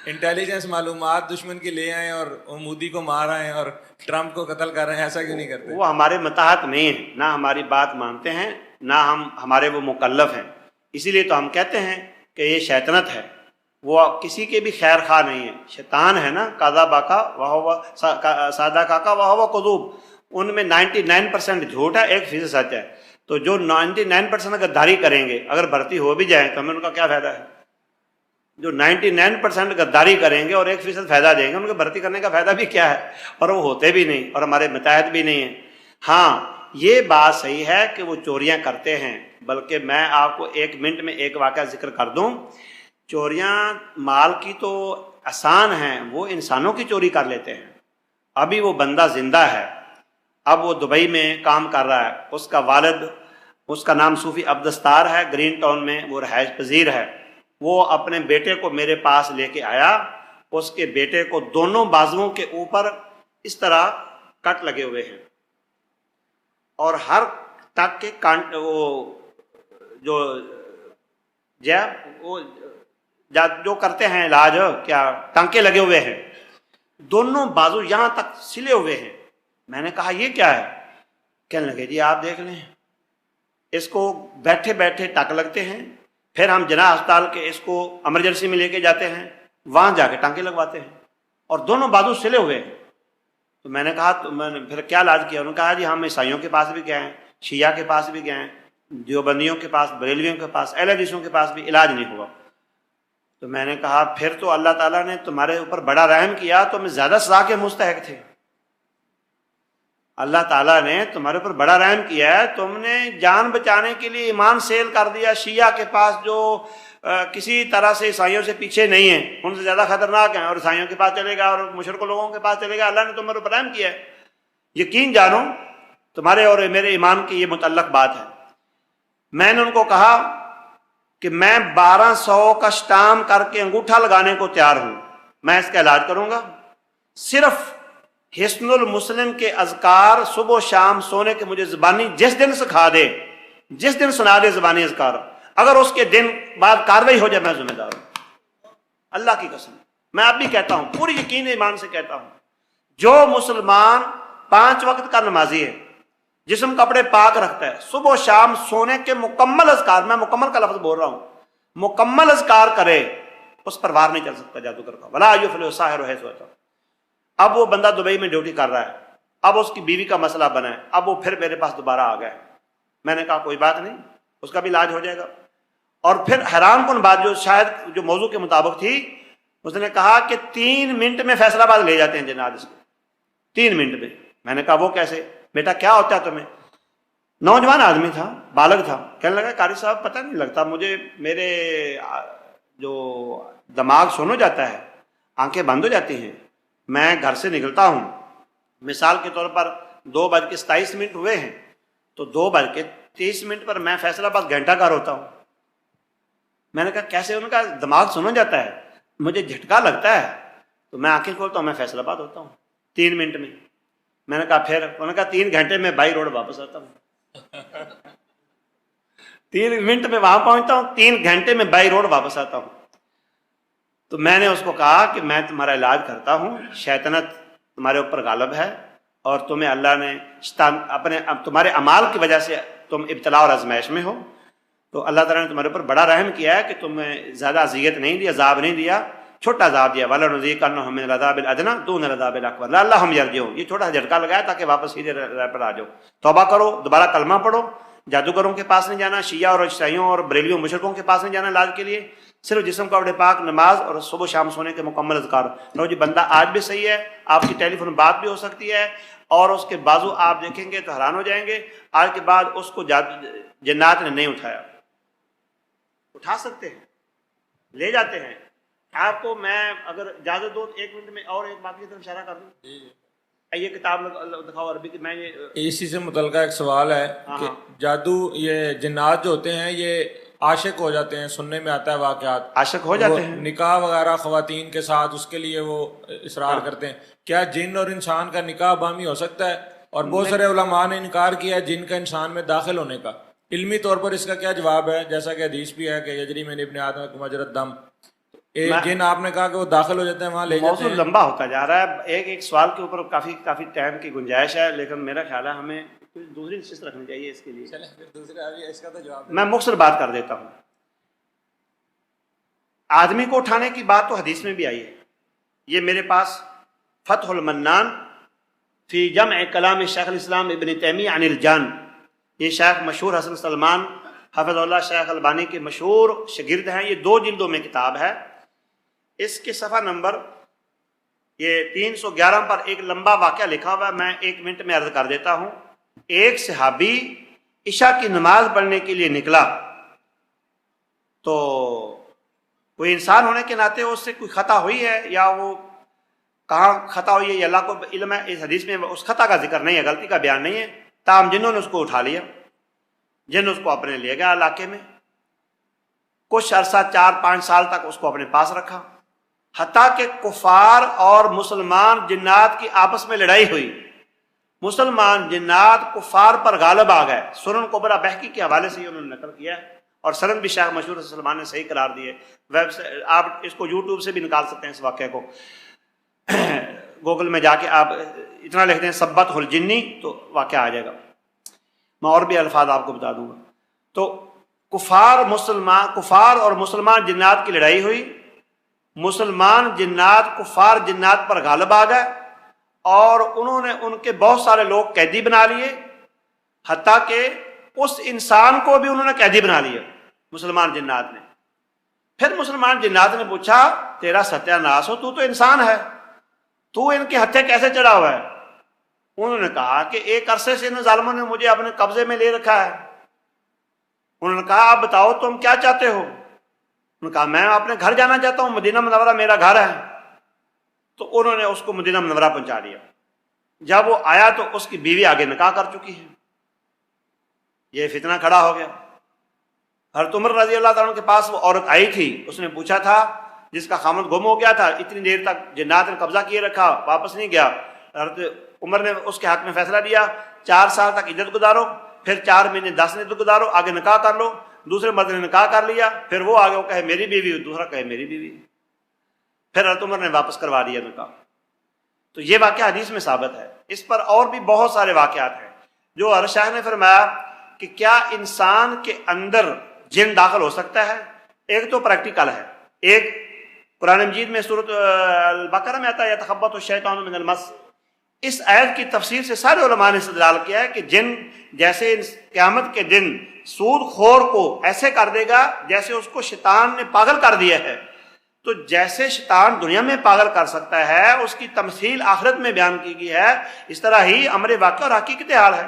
انٹیلیجنس معلومات دشمن کی لے آئیں اور مودی کو مار آئیں اور ٹرمپ کو قتل کر رہے ہیں، ایسا کیوں نہیں کرتے؟ وہ ہمارے متحد نہیں ہیں، نہ ہماری بات مانتے ہیں، نہ ہمارے وہ مکلف ہیں، اسی لیے تو ہم کہتے ہیں کہ یہ شیطنت ہے، وہ کسی کے بھی خیر خواہ نہیں ہے، شیطان ہے نا، کاذا باکا سادہ کاکا وہ قذوب، ان میں 99% جھوٹ ہے، 1% سچ ہے۔ تو جو 99% غداری کریں گے، اگر بھرتی ہو بھی جائیں تو ہمیں ان کا کیا فائدہ ہے؟ جو 99% غداری کریں گے اور 1% فائدہ دیں گے، ان کو بھرتی کرنے کا فائدہ بھی کیا ہے؟ اور وہ ہوتے بھی نہیں، اور ہمارے متحد بھی نہیں ہیں۔ ہاں، یہ بات صحیح ہے کہ وہ چوریاں کرتے ہیں، بلکہ میں آپ کو 1 منٹ میں ایک واقعہ ذکر کر دوں۔ چوریاں مال کی تو آسان ہیں، وہ انسانوں کی چوری کر لیتے ہیں۔ ابھی وہ بندہ زندہ ہے، اب وہ دبئی میں کام کر رہا ہے، اس کا والد، اس کا نام صوفی عبدالستار ہے، گرین ٹاؤن میں وہ رہائش پذیر ہے۔ وہ اپنے بیٹے کو میرے پاس لے کے آیا، اس کے بیٹے کو دونوں بازوؤں کے اوپر اس طرح کٹ لگے ہوئے ہیں، اور ہر ٹک کے جو کرتے ہیں علاج، کیا ٹانکے لگے ہوئے ہیں، دونوں بازو یہاں تک سلے ہوئے ہیں۔ میں نے کہا یہ کیا ہے؟ کہنے لگے جی آپ دیکھ لیں، اس کو بیٹھے بیٹھے ٹک لگتے ہیں، پھر ہم جناح ہسپتال کے اس کو ایمرجنسی میں لے کے جاتے ہیں، وہاں جا کے ٹانکے لگواتے ہیں، اور دونوں بازو سلے ہوئے ہیں۔ تو میں نے کہا، تو میں نے پھر کیا علاج کیا؟ انہوں نے کہا جی ہم عیسائیوں کے پاس بھی گئے ہیں، شیعہ کے پاس بھی گئے ہیں، دیوبندیوں کے پاس، بریلویوں کے پاس، اہل حدیثوں کے پاس بھی علاج نہیں ہوا۔ تو میں نے کہا پھر تو اللہ تعالیٰ نے تمہارے اوپر بڑا رحم کیا، تم زیادہ سزا کے مستحق تھے۔ اللہ تعالیٰ نے تمہارے اوپر بڑا رحم کیا ہے، تم نے جان بچانے کے لیے ایمان سیل کر دیا شیعہ کے پاس، جو کسی طرح سے عیسائیوں سے پیچھے نہیں ہیں، ان سے زیادہ خطرناک ہیں، اور عیسائیوں کے پاس چلے گا اور مشرک لوگوں کے پاس چلے گا۔ اللہ نے تمہارے اوپر رحم کیا ہے، یقین جانو تمہارے اور میرے ایمان کی یہ متعلق بات ہے۔ میں نے ان کو کہا کہ میں 1200 کا سٹام کر کے انگوٹھا لگانے کو تیار ہوں، میں اس کا علاج کروں گا، صرف حسن المسلم کے اذکار صبح و شام سونے کے مجھے زبانی جس دن سکھا دے، جس دن سنا دے زبانی اذکار، اگر اس کے دن بعد کاروائی ہو جائے میں ذمہ دار ہوں، اللہ کی قسم۔ میں اب بھی کہتا ہوں، پوری یقین ایمان سے کہتا ہوں، جو مسلمان 5 وقت کا نمازی ہے، جسم کپڑے پاک رکھتا ہے، صبح و شام سونے کے مکمل اذکار، میں مکمل کا لفظ بول رہا ہوں، مکمل اذکار کرے، اس پر وار نہیں چل سکتا جادوگر کا، ولا یفلح الساحر حیث اتى۔ اب وہ بندہ دبئی میں ڈیوٹی کر رہا ہے، اب اس کی بیوی کا مسئلہ بنا ہے، اب وہ پھر میرے پاس دوبارہ آ گیا ہے۔ میں نے کہا کوئی بات نہیں، اس کا بھی علاج ہو جائے گا۔ اور پھر حیران کن بات جو شاید جو موضوع کے مطابق تھی، اس نے کہا کہ 3 منٹ میں فیصلہ آباد لے جاتے ہیں جناب اس کو، 3 منٹ میں۔ میں نے کہا وہ کیسے بیٹا، کیا ہوتا ہے تمہیں؟ نوجوان آدمی تھا، بالغ تھا، کہنے لگا قاری صاحب پتہ نہیں لگتا مجھے، میرے جو دماغ سن ہو جاتا ہے، آنکھیں بند ہو جاتی ہیں، میں گھر سے نکلتا ہوں، مثال کے طور پر 2:27 ہوئے ہیں تو 2:30 پر میں فیصل آباد گھنٹہ گھر ہوتا ہوں۔ میں نے کہا کیسے؟ ان کا دماغ سن ہو جاتا ہے، مجھے جھٹکا لگتا ہے تو میں آنکھیں کھولتا ہوں، میں فیصل آباد ہوتا ہوں 3 منٹ میں۔ میں نے کہا پھر؟ انہوں نے کہا 3 گھنٹے میں بائی روڈ واپس آتا ہوں 3 منٹ میں وہاں پہنچتا ہوں، 3 گھنٹے میں بائی روڈ واپس آتا ہوں۔ تو میں نے اس کو کہا کہ میں تمہارا علاج کرتا ہوں، شیطنت تمہارے اوپر غالب ہے اور تمہیں اللہ نے اپنے تمہارے اعمال کی وجہ سے تم ابتلا اور آزمائش میں ہو، تو اللہ تعالیٰ نے تمہارے اوپر بڑا رحم کیا ہے کہ تمہیں زیادہ اذیت نہیں دی، عذاب نہیں دیا، چھوٹا عذاب دیا۔ وَلَنُذِيقَنَّهُم مِّنَ الْعَذَابِ الْأَدْنَىٰ دُونَ الْعَذَابِ الْأَكْبَرِ لَعَلَّهُمْ يَرْجِعُونَ۔ یہ چھوٹا سا جھٹکا لگایا تاکہ واپس سیدھے راہ پر آ جاؤ، توبہ کرو، دوبارہ کلمہ پڑھو، جادوگروں کے پاس نہیں جانا، شیعہ اور عیسائیوں اور بریلیوں مشرکوں کے پاس نہیں جانا علاج کے لیے، صرف جسم کا پاک، نماز اور صبح شام سونے کے مکمل اذکار۔ لو جی بندہ آج بھی صحیح ہے، آپ کی ٹیلی فون بات بھی ہو سکتی ہے، اور اس کے بازو آپ دیکھیں گے تو حیران ہو جائیں گے، آج کے بعد اس کو جنات نے نہیں اٹھایا، اٹھا سکتے ہیں، لے جاتے ہیں آپ کو۔ میں اگر اجازت دو 1 منٹ میں اور ایک بات کی طرف اشارہ کر دوں، یہ کتاب دکھاؤ عربی کی، میں یہ اسی سے متعلقہ ایک سوال ہے کہ جادو، یہ جنات جو ہوتے ہیں یہ عاشق ہو جاتے ہیں، سننے میں آتا ہے واقعات، عاشق ہو جاتے ہیں، نکاح وغیرہ خواتین کے ساتھ اس کے لیے وہ اصرار کرتے ہیں، کیا جن اور انسان کا نکاح باہمی ہو سکتا ہے؟ اور بہت سارے علماء نے انکار کیا ہے جن کا انسان میں داخل ہونے کا، علمی طور پر اس کا کیا جواب ہے؟ جیسا کہ حدیث بھی ہے کہ یجری من ابن آدم مجری الدم، جن آپ نے کہا کہ وہ داخل ہو جاتے ہیں وہاں لے جاتے ہیں۔ موضوع لمبا ہوتا جا رہا ہے، ایک سوال کے اوپر کافی ٹائم کی گنجائش ہے، لیکن میرا خیال ہے ہمیں دوسری نشست رکھنی چاہیے اس کے لیے۔ اس کا تو جواب میں مختصر بات کر دیتا ہوں۔ آدمی کو اٹھانے کی بات تو حدیث میں بھی آئی ہے، یہ میرے پاس فتح المنان فی جمع کلام شیخ الاسلام ابن تیمیہ عن الجان، یہ شیخ مشہور حسن سلمان حفظ اللہ شیخ البانی کے مشہور شاگرد ہیں، یہ 2 جلدوں میں کتاب ہے۔ اس کے صفحہ نمبر یہ 311 پر ایک لمبا واقعہ لکھا ہوا ہے، میں 1 منٹ میں عرض کر دیتا ہوں۔ ایک صحابی عشاء کی نماز پڑھنے کے لیے نکلا، تو کوئی انسان ہونے کے ناطے اس سے کوئی خطا ہوئی ہے، یا وہ کہاں خطا ہوئی ہے یہ اللہ کو علم ہے، اس حدیث میں اس خطا کا ذکر نہیں ہے، غلطی کا بیان نہیں ہے، تاہم جنہوں نے اس کو اٹھا لیا، جن اس کو اپنے لے گیا علاقے میں، کچھ عرصہ 4-5 سال تک اس کو اپنے پاس رکھا، حتیٰ کہ کفار اور مسلمان جنات کی آپس میں لڑائی ہوئی، مسلمان جنات کفار پر غالب آ گئے۔ سنن کبریٰ بہقی کے حوالے سے انہوں نے نقل کیا ہے، اور سند بھی شیخ مشہور سلمان نے صحیح قرار دیے، آپ اس کو یوٹیوب سے بھی نکال سکتے ہیں اس واقعے کو، گوگل میں جا کے آپ اتنا لکھتے ہیں سبت الجنی تو واقعہ آ جائے گا، میں اور بھی الفاظ آپ کو بتا دوں گا۔ تو کفار اور مسلمان جنات کی لڑائی ہوئی، مسلمان جنات کفار جنات پر غالب آ گئے، اور انہوں نے ان کے بہت سارے لوگ قیدی بنا لیے، حتیٰ کہ اس انسان کو بھی انہوں نے قیدی بنا لیا مسلمان جنات نے۔ پھر مسلمان جنات نے پوچھا تیرا ستیہ ناس ہو، تو انسان ہے، تو ان کے ہتھے کیسے چڑھا ہوا ہے؟ انہوں نے کہا کہ ایک عرصے سے ان ظالموں نے مجھے اپنے قبضے میں لے رکھا ہے۔ انہوں نے کہا آپ بتاؤ تم کیا چاہتے ہو؟ انہوں نے کہا میں اپنے گھر جانا چاہتا ہوں، مدینہ منورہ میرا گھر ہے۔ تو انہوں نے اس کو مدینہ منورہ پہنچا دیا۔ جب وہ آیا تو اس کی بیوی آگے نکاح کر چکی ہے، یہ فتنہ کھڑا ہو گیا۔ حضرت عمر رضی اللہ تعالیٰ کے پاس وہ عورت آئی تھی، اس نے پوچھا تھا جس کا خامد گم ہو گیا تھا، اتنی دیر تک جنات نے قبضہ کیے رکھا، واپس نہیں گیا۔ حضرت عمر نے اس کے حق میں فیصلہ دیا 4 سال تک عدت گزارو، پھر 4 مہینے 10 دن عدت گزارو، آگے نکاح کر لو۔ دوسرے مرد نے نکاح کر لیا، پھر وہ آگے وہ کہے میری بیوی، دوسرا کہے میری بیوی، پھر حضرت عمر نے واپس کروا دیا نکاح۔ تو یہ واقعہ حدیث میں ثابت ہے۔ اس پر اور بھی بہت سارے واقعات ہیں جو حضرت شاہ نے فرمایا کہ کیا انسان کے اندر جن داخل ہو سکتا ہے۔ ایک تو پریکٹیکل ہے، ایک قرآن مجید میں سورۃ البقرہ میں آتا ہے یتخبط الشیطان من المس، اس آیت کی تفسیر سے سارے علماء نے استدلال کیا ہے کہ جن جیسے قیامت کے دن سود خور کو ایسے کر دے گا جیسے اس کو شیطان نے پاگل کر دیا ہے، تو جیسے شیطان دنیا میں پاگل کر سکتا ہے، اس کی تمثیل آخرت میں بیان کی گئی ہے، اس طرح ہی امر واقع اور حقیقت حال ہے۔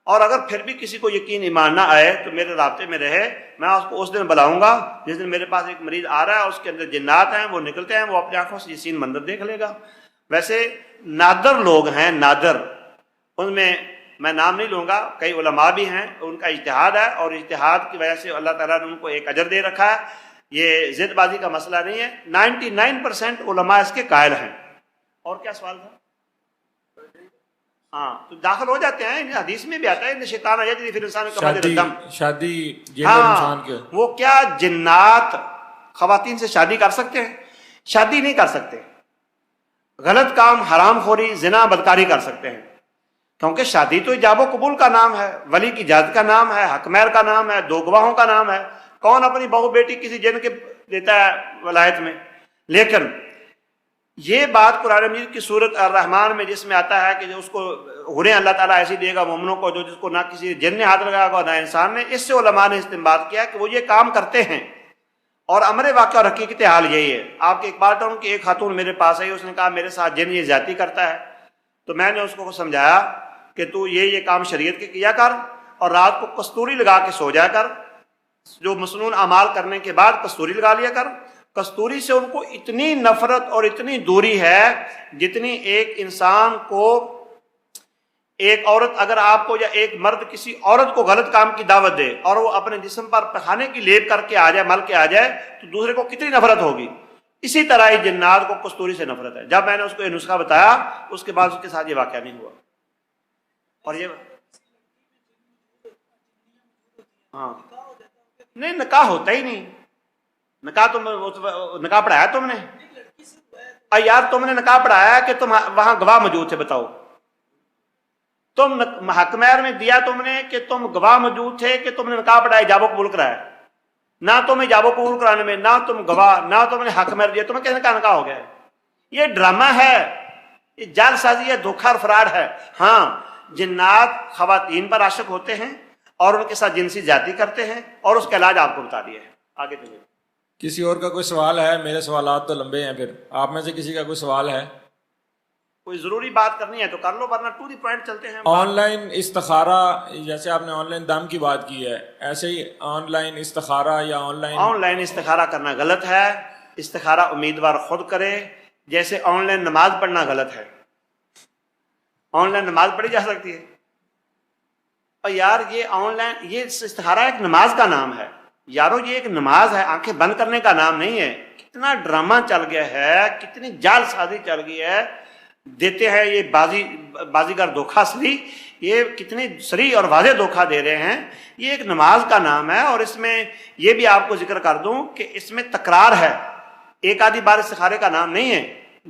اور اگر پھر بھی کسی کو یقین ایمان نہ آئے تو میرے رابطے میں رہے، میں اس کو اس دن بلاؤں گا جس دن میرے پاس ایک مریض آ رہا ہے، اس کے اندر جنات ہیں، وہ نکلتے ہیں، وہ اپنی آنکھوں سے یہ سین منظر دیکھ لے گا۔ ویسے نادر لوگ ہیں، نادر، ان میں نام نہیں لوں گا، کئی علماء بھی ہیں، ان کا اجتہاد ہے، اور اجتہاد کی وجہ سے اللہ تعالیٰ نے ان کو ایک اجر دے رکھا ہے، یہ ضد بازی کا مسئلہ نہیں ہے، 99% علماء اس کے قائل ہیں۔ اور کیا سوال تھا؟ ہاں، تو داخل ہو جاتے ہیں، حدیث میں بھی آتا ہے، شیطان یجری فی الانسان کما یجری الدم۔ شادی جن اور انسان کے، وہ کیا جنات خواتین سے شادی کر سکتے ہیں؟ شادی نہیں کر سکتے، غلط کام، حرام خوری، زنا، بدکاری کر سکتے ہیں، کیونکہ شادی تو ایجاب و قبول کا نام ہے، ولی کی اجازت کا نام ہے، حق مہر کا نام ہے، دو گواہوں کا نام ہے۔ کون اپنی بہو بیٹی کسی جن کے دیتا ہے ولایت میں؟ لیکن یہ بات قرآن مجید کی سورت الرحمن میں جس میں آتا ہے کہ جو اس کو حوریں اللہ تعالیٰ ایسی دے گا مومنوں کو جو جس کو نہ کسی جن نے ہاتھ لگایا گا نہ انسان نے، اس سے علماء نے استنباط کیا کہ وہ یہ کام کرتے ہیں، اور امر واقع اور حقیقت حال یہی ہے۔ آپ کے ایک بات ہوں کہ ایک خاتون میرے پاس آئی، اس نے کہا میرے ساتھ جن یہ زیادتی کرتا ہے، تو میں نے اس کو سمجھایا کہ تو یہ کام شریعت کے کیا کر، اور رات کو کستوری لگا کے سو جایا کر، جو مسنون اعمال کرنے کے بعد کستوری لگا لیا کر۔ کستوری سے ان کو اتنی نفرت اور اتنی دوری ہے جتنی ایک انسان کو، ایک عورت اگر آپ کو یا ایک مرد کسی عورت کو غلط کام کی دعوت دے اور وہ اپنے جسم پر پخانے کی لیپ کر کے آ جائے، مل کے آ جائے، تو دوسرے کو کتنی نفرت ہوگی۔ اسی طرح ہی جنات کو کستوری سے نفرت ہے۔ جب میں نے اس کو یہ نسخہ بتایا، اس کے بعد اس کے ساتھ یہ واقعہ نہیں ہوا۔ اور یہ ہاں نہیں، نکاح ہوتا ہی نہیں۔ نکاح پڑھایا تم نے؟ یار تم نے نکاح پڑھایا کہ تم وہاں گواہ موجود تھے؟ بتاؤ، تم حق مہر میں دیا تم نے کہ تم گواہ موجود تھے کہ تم نے نکاح پڑھایا، ایجاب و قبول کرایا؟ نہ تم ایجاب و قبول کرانے میں، نہ تم گواہ، نہ تم نے حق مہر دیا، تمہیں کہنے کا نکاح ہو گیا ہے؟ یہ ڈرامہ ہے، یہ جال سازی ہے، دھوکہ اور فراڈ ہے۔ ہاں، جنات خواتین پر عاشق ہوتے ہیں اور ان کے ساتھ جنسی زیادتی کرتے ہیں، اور اس کا علاج آپ کو بتا دیا ہے۔ آگے چلیے۔ کسی اور کا کوئی سوال ہے؟ میرے سوالات تو لمبے ہیں، پھر آپ میں سے کسی کا کوئی سوال ہے؟ کوئی ضروری بات کرنی ہے تو کر لو، ورنہ ٹو دی پوائنٹ چلتے ہیں۔ آن لائن استخارہ، جیسے آپ نے آن لائن دم کی بات کی ہے، ایسے ہی آن لائن استخارہ یا آن لائن استخارہ کرنا غلط ہے۔ استخارہ امیدوار خود کرے، جیسے آن لائن نماز پڑھنا غلط ہے۔ آن لائن نماز پڑھی جا سکتی ہے؟ اور یار یہ آن لائن، یہ استخارہ ایک نماز کا نام ہے یارو، یہ ایک نماز ہے، آنکھیں بند کرنے کا نام نہیں ہے۔ کتنا ڈرامہ چل گیا ہے، کتنی جال سازی چل گئی ہے، دیتے ہیں یہ بازیگر دھوکہ سری، یہ کتنی سری اور واضح دھوکہ دے رہے ہیں۔ یہ ایک نماز کا نام ہے، اور اس میں یہ بھی آپ کو ذکر کر دوں کہ اس میں تکرار ہے، ایک آدھی بار استخارے کا نام نہیں ہے۔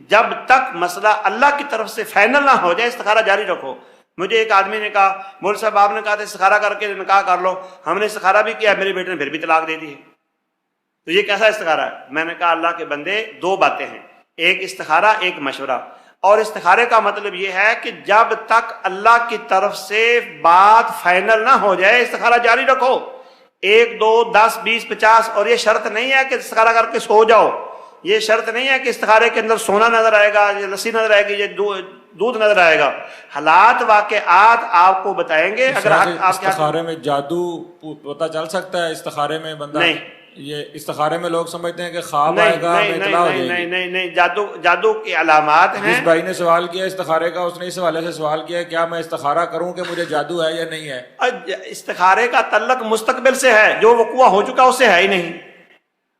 جب تک مسئلہ اللہ کی طرف سے فائنل نہ ہو جائے استخارہ جاری رکھو۔ مجھے ایک آدمی نے کہا، مول صاحب آپ نے کہا تھا استخارہ کر کے نکاح کر لو، ہم نے استخارہ بھی کیا، میرے بیٹے نے پھر بھی طلاق دے دی ہے، تو یہ کیسا استخارہ ہے؟ میں نے کہا اللہ کے بندے، دو باتیں ہیں، ایک استخارہ، ایک مشورہ۔ اور استخارے کا مطلب یہ ہے کہ جب تک اللہ کی طرف سے بات فائنل نہ ہو جائے استخارہ جاری رکھو، 1 2 10 20 50۔ اور یہ شرط نہیں ہے کہ استخارہ کر کے سو جاؤ، یہ شرط نہیں ہے کہ استخارے کے اندر سونا نظر آئے گا، یہ لسی نظر آئے گی، یہ دودھ نظر آئے گا۔ حالات واقعات آپ کو بتائیں گے۔ اگر آپ استخارے میں جادو پتہ چل سکتا ہے؟ استخارے میں بندہ نہیں، یہ استخارے میں لوگ سمجھتے ہیں کہ خواب آئے گا، اطلاع ہو جائے گی۔ نہیں، جادو کی علامات ہیں۔ جس بھائی نے سوال کیا استخارے کا، اس نے اس حوالے سے سوال کیا کیا میں استخارہ کروں کہ مجھے جادو ہے یا نہیں ہے؟ استخارے کا تعلق مستقبل سے ہے، جو وقوع ہو چکا اس سے ہے ہی نہیں۔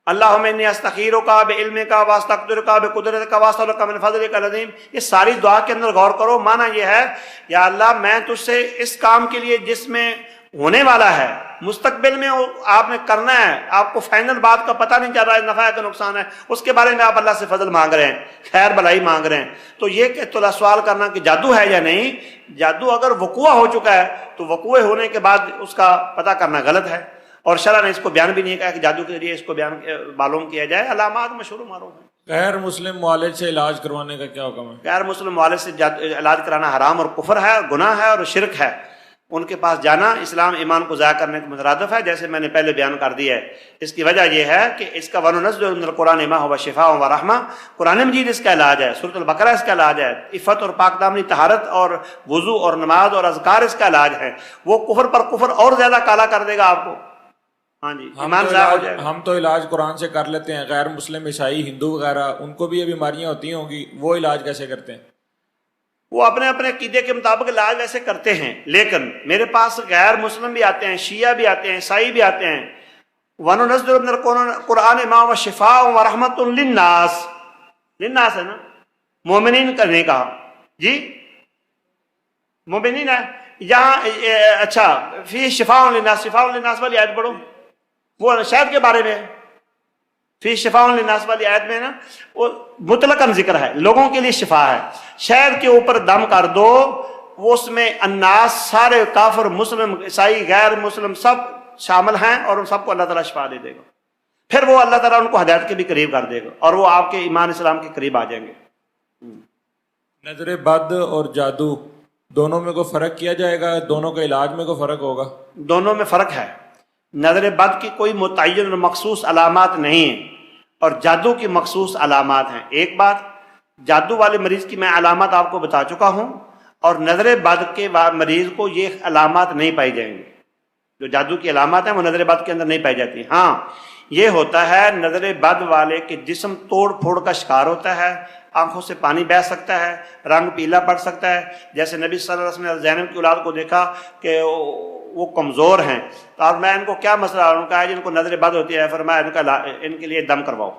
اللہم انی استخیرک بعلمک واستقدرک بقدرتک واسألک من فضلک العظیم، یہ ساری دعا کے اندر غور کرو۔ معنی یہ ہے، یا اللہ میں تجھ سے اس کام کے لیے جس میں ہونے والا ہے، مستقبل میں آپ نے کرنا ہے، آپ کو فائنل بات کا پتہ نہیں چل رہا ہے، نفع ہے کہ نقصان ہے، اس کے بارے میں آپ اللہ سے فضل مانگ رہے ہیں، خیر بلائی مانگ رہے ہیں۔ تو یہ کہ تو سوال کرنا کہ جادو ہے یا نہیں، جادو اگر وقوع ہو چکا ہے تو وقوع ہونے کے بعد اس کا پتہ کرنا غلط ہے، اور شرع نے اس کو بیان بھی نہیں کہا کہ جادو کے ذریعے اس کو بیان معلوم کیا جائے۔ علامات مشہور معروف ہیں۔ غیر مسلم معالج سے علاج کروانے کا کیا حکم ہے؟ غیر مسلم معالج سے علاج کرانا حرام اور کفر ہے، اور گناہ ہے اور شرک ہے۔ ان کے پاس جانا اسلام ایمان کو ضائع کرنے کا مترادف ہے، جیسے میں نے پہلے بیان کر دیا ہے۔ اس کی وجہ یہ ہے کہ اس کا وَنُنَزِّلُ مِنَ الْقُرْآنِ مَا هُوَ شِفَاءٌ وَرَحْمَةٌ، قرآن مجید اس کا علاج ہے، سورۃ البقرہ اس کا علاج ہے، عفت اور پاک دامنی طہارت اور وضو اور نماز اور اذکار اس کا علاج ہے۔ وہ کفر پر کفر اور زیادہ کالا کر دے گا آپ کو، ہاں جی، ایمان ضائع ہو جائے گا۔ ہم تو علاج قرآن سے کر لیتے ہیں، غیر مسلم عیسائی ہندو وغیرہ ان کو بھی یہ بیماریاں ہوتی ہوں گی، وہ علاج کیسے کرتے ہیں؟ وہ اپنے اپنے عقیدے کے مطابق علاج ویسے کرتے ہیں، لیکن میرے پاس غیر مسلم بھی آتے ہیں، شیعہ بھی آتے ہیں، عیسائی بھی آتے ہیں۔ وَنُنَزِّلُ مِنَ الْقُرْآنِ مَا هُوَ شِفَاءٌ وَرَحْمَةٌ لِلنَّاسِ، للناس ہے نا، مومنین کا نہیں کہا جی، مومنین ہے یہاں، اچھا فی شفاء للناس، شفاء للناس والی آیت پڑھو، وہ شہد کے بارے میں ہے، فی شفاء للناس والی آیت میں نا وہ مطلقاً ذکر ہے، لوگوں کے لیے شفا ہے۔ شہد کے اوپر دم کر دو، وہ اس میں الناس سارے کافر مسلم عیسائی غیر مسلم سب شامل ہیں، اور ان سب کو اللہ تعالیٰ شفا دے دے گا، پھر وہ اللہ تعالیٰ ان کو ہدایت کے بھی قریب کر دے گا، اور وہ آپ کے ایمان اسلام کے قریب آ جائیں گے۔ نظر بد اور جادو دونوں میں کوئی فرق کیا جائے گا؟ دونوں کے علاج میں کوئی فرق ہوگا؟ دونوں میں فرق ہے۔ نظر بد کی کوئی متعین اور مخصوص علامات نہیں ہیں، اور جادو کی مخصوص علامات ہیں۔ ایک بات، جادو والے مریض کی میں علامات آپ کو بتا چکا ہوں، اور نظر بد کے مریض کو یہ علامات نہیں پائی جائیں گی۔ جو جادو کی علامات ہیں وہ نظر بد کے اندر نہیں پائی جاتی۔ ہاں یہ ہوتا ہے نظر بد والے کے جسم توڑ پھوڑ کا شکار ہوتا ہے، آنکھوں سے پانی بہہ سکتا ہے، رنگ پیلا پڑ سکتا ہے، جیسے نبی صلی اللہ علیہ وسلم نے زینب کی اولاد کو دیکھا کہ وہ کمزور ہیں، تو اور میں ان کو کیا مسئلہ، ان کا ہے جن کو نظر بد ہوتی ہے، فرمایا ان کے لیے دم کرواؤ،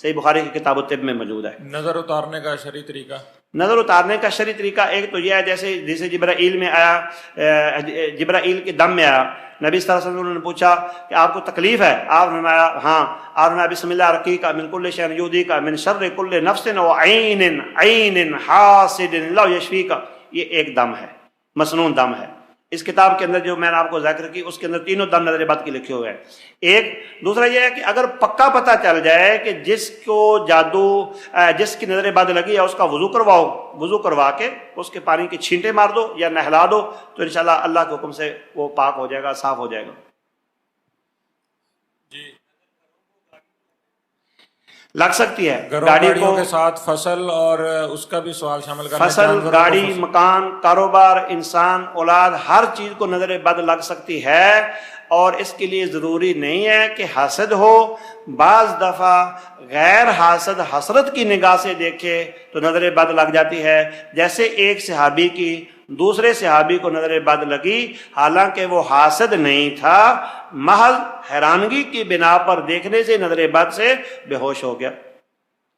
صحیح بخاری کی کتاب الطب میں موجود ہے۔ نظر اتارنے کا شرعی طریقہ؟ نظر اتارنے کا شرعی طریقہ ایک تو یہ ہے، جیسے جبرائیل میں آیا، جبرائیل کے دم میں آیا، نبی صلی اللہ علیہ وسلم نے پوچھا کہ آپ کو تکلیف ہے؟ آپ نے فرمایا ہاں، آپ نے بسم اللہ رقیق من کل شیء یؤذیک من شر کل نفس وعین حاسد لا یشفیک، یہ ایک دم ہے، مسنون دم ہے۔ اس کتاب کے اندر جو میں نے آپ کو ذکر کی اس کے اندر تینوں دم نظر بد کے لکھے ہوئے ہیں۔ ایک دوسرا یہ ہے کہ اگر پکا پتہ چل جائے کہ جس کو جادو جس کی نظر بد لگی ہے اس کا وضو کرواؤ، وضو کروا کے اس کے پانی کی چھینٹے مار دو یا نہلا دو، تو انشاءاللہ اللہ کے حکم سے وہ پاک ہو جائے گا، صاف ہو جائے گا۔ جی لگ سکتی ہے گاڑیوں کے ساتھ فصل اور اس کا بھی سوال شامل کرنا، فصل، گاڑی، مکان، کاروبار، انسان، اولاد، ہر چیز کو نظر بد لگ سکتی ہے، اور اس کے لیے ضروری نہیں ہے کہ حاسد ہو۔ بعض دفعہ غیر حاسد حسرت کی نگاہ سے دیکھے تو نظر بد لگ جاتی ہے، جیسے ایک صحابی کی دوسرے صحابی کو نظر بد لگی، حالانکہ وہ حاسد نہیں تھا، محض حیرانگی کی بنا پر دیکھنے سے نظر بد سے بے ہوش ہو گیا۔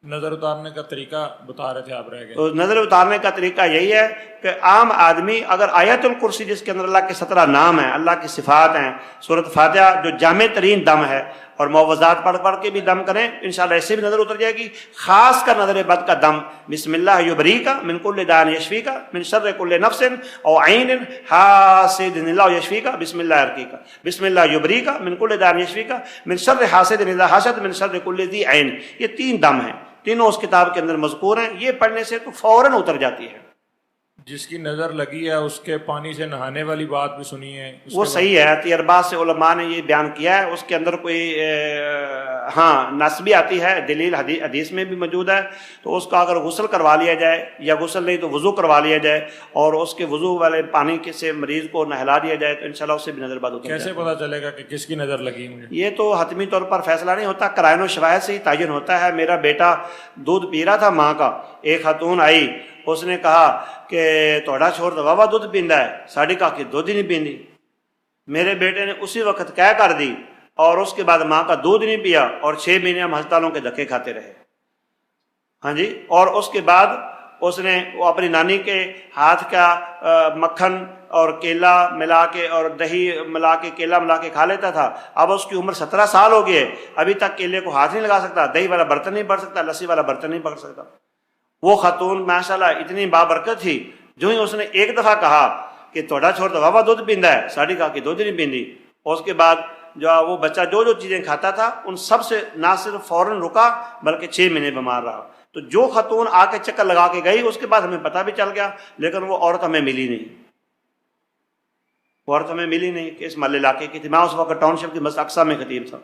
نظر اتارنے کا طریقہ بتا رہے تھے آپ، رہ گئے۔ تو نظر اتارنے کا طریقہ یہی ہے کہ عام آدمی اگر آیت الکرسی جس کے اندر اللہ کے 17 نام ہیں، اللہ کی صفات ہیں، سورۃ فاتحہ جو جامع ترین دم ہے، اور معوذات پڑھ پڑھ کے بھی دم کریں، انشاءاللہ ایسے بھی نظر اتر جائے گی۔ خاص کر نظر بد کا دم بسم اللہ یبریکا من کل داء یشفیکا من شر کل نفس او عین حاسد لا یشفیکا بسم اللہ ارقیکا، بسم اللہ یبریکا من کل داء یشفیکا من شر حاسد اذا حسد من شر کل ذی عین، یہ 3 دم ہیں، تینوں اس کتاب کے اندر مذکور ہیں، یہ پڑھنے سے تو فوراً اتر جاتی ہے۔ جس کی نظر لگی ہے اس کے پانی سے نہانے والی بات بھی سنی ہے، وہ صحیح ہے، تجربات سے علماء نے یہ بیان کیا ہے، اس کے اندر کوئی ہاں نص بھی آتی ہے، دلیل حدیث میں بھی موجود ہے، تو اس کا اگر غسل کروا لیا جائے، یا غسل نہیں تو وضو کروا لیا جائے، اور اس کے وضو والے پانی سے مریض کو نہلا دیا جائے، تو انشاءاللہ اس سے بھی نظر بد اتر جائے۔ کیسے پتہ چلے گا کہ کس کی نظر لگی مجھے؟ یہ تو حتمی طور پر فیصلہ نہیں ہوتا، قرائن و شواہد سے ہی تعین ہوتا ہے۔ میرا بیٹا دودھ پی رہا تھا ماں کا، ایک خاتون آئی، اس نے کہا کہ توڑا چھوڑ تو واہ دودھ پیندا ہے، ساڑی کہا کہ دودھ ہی نہیں پیندی۔ میرے بیٹے نے اسی وقت کہہ کر دی، اور اس کے بعد ماں کا دودھ نہیں پیا، اور 6 مہینے ہم ہسپتالوں کے دھکے کھاتے رہے، ہاں جی۔ اور اس کے بعد اس نے وہ اپنی نانی کے ہاتھ کا مکھن اور کیلا ملا کے اور دہی ملا کے کیلا ملا کے کھا لیتا تھا۔ اب اس کی عمر 17 سال ہو گئی ہے، ابھی تک کیلے کو ہاتھ نہیں لگا سکتا، دہی والا برتن نہیں پکڑ سکتا، لسی والا برتن نہیں پکڑ سکتا۔ وہ خاتون ماشاءاللہ اتنی بابرکت تھی، جو ہی اس نے ایک دفعہ کہا کہ توڑا چھوڑ تو واہ دودھ پیندا ہے، ساڑی کہا کہ دودھ نہیں پیندی، اور اس کے بعد جو وہ بچہ جو چیزیں کھاتا تھا ان سب سے نہ صرف فوراً رکا بلکہ 6 مہینے بیمار رہا۔ تو جو خاتون آ کے چکر لگا کے گئی اس کے بعد ہمیں پتہ بھی چل گیا، لیکن وہ عورت ہمیں ملی نہیں۔ وہ عورت ہمیں ملی نہیں کہ اس محل علاقے کی تھی. میں اس وقت ٹاؤن شپ کی مسجد اقصی میں خطیب تھا.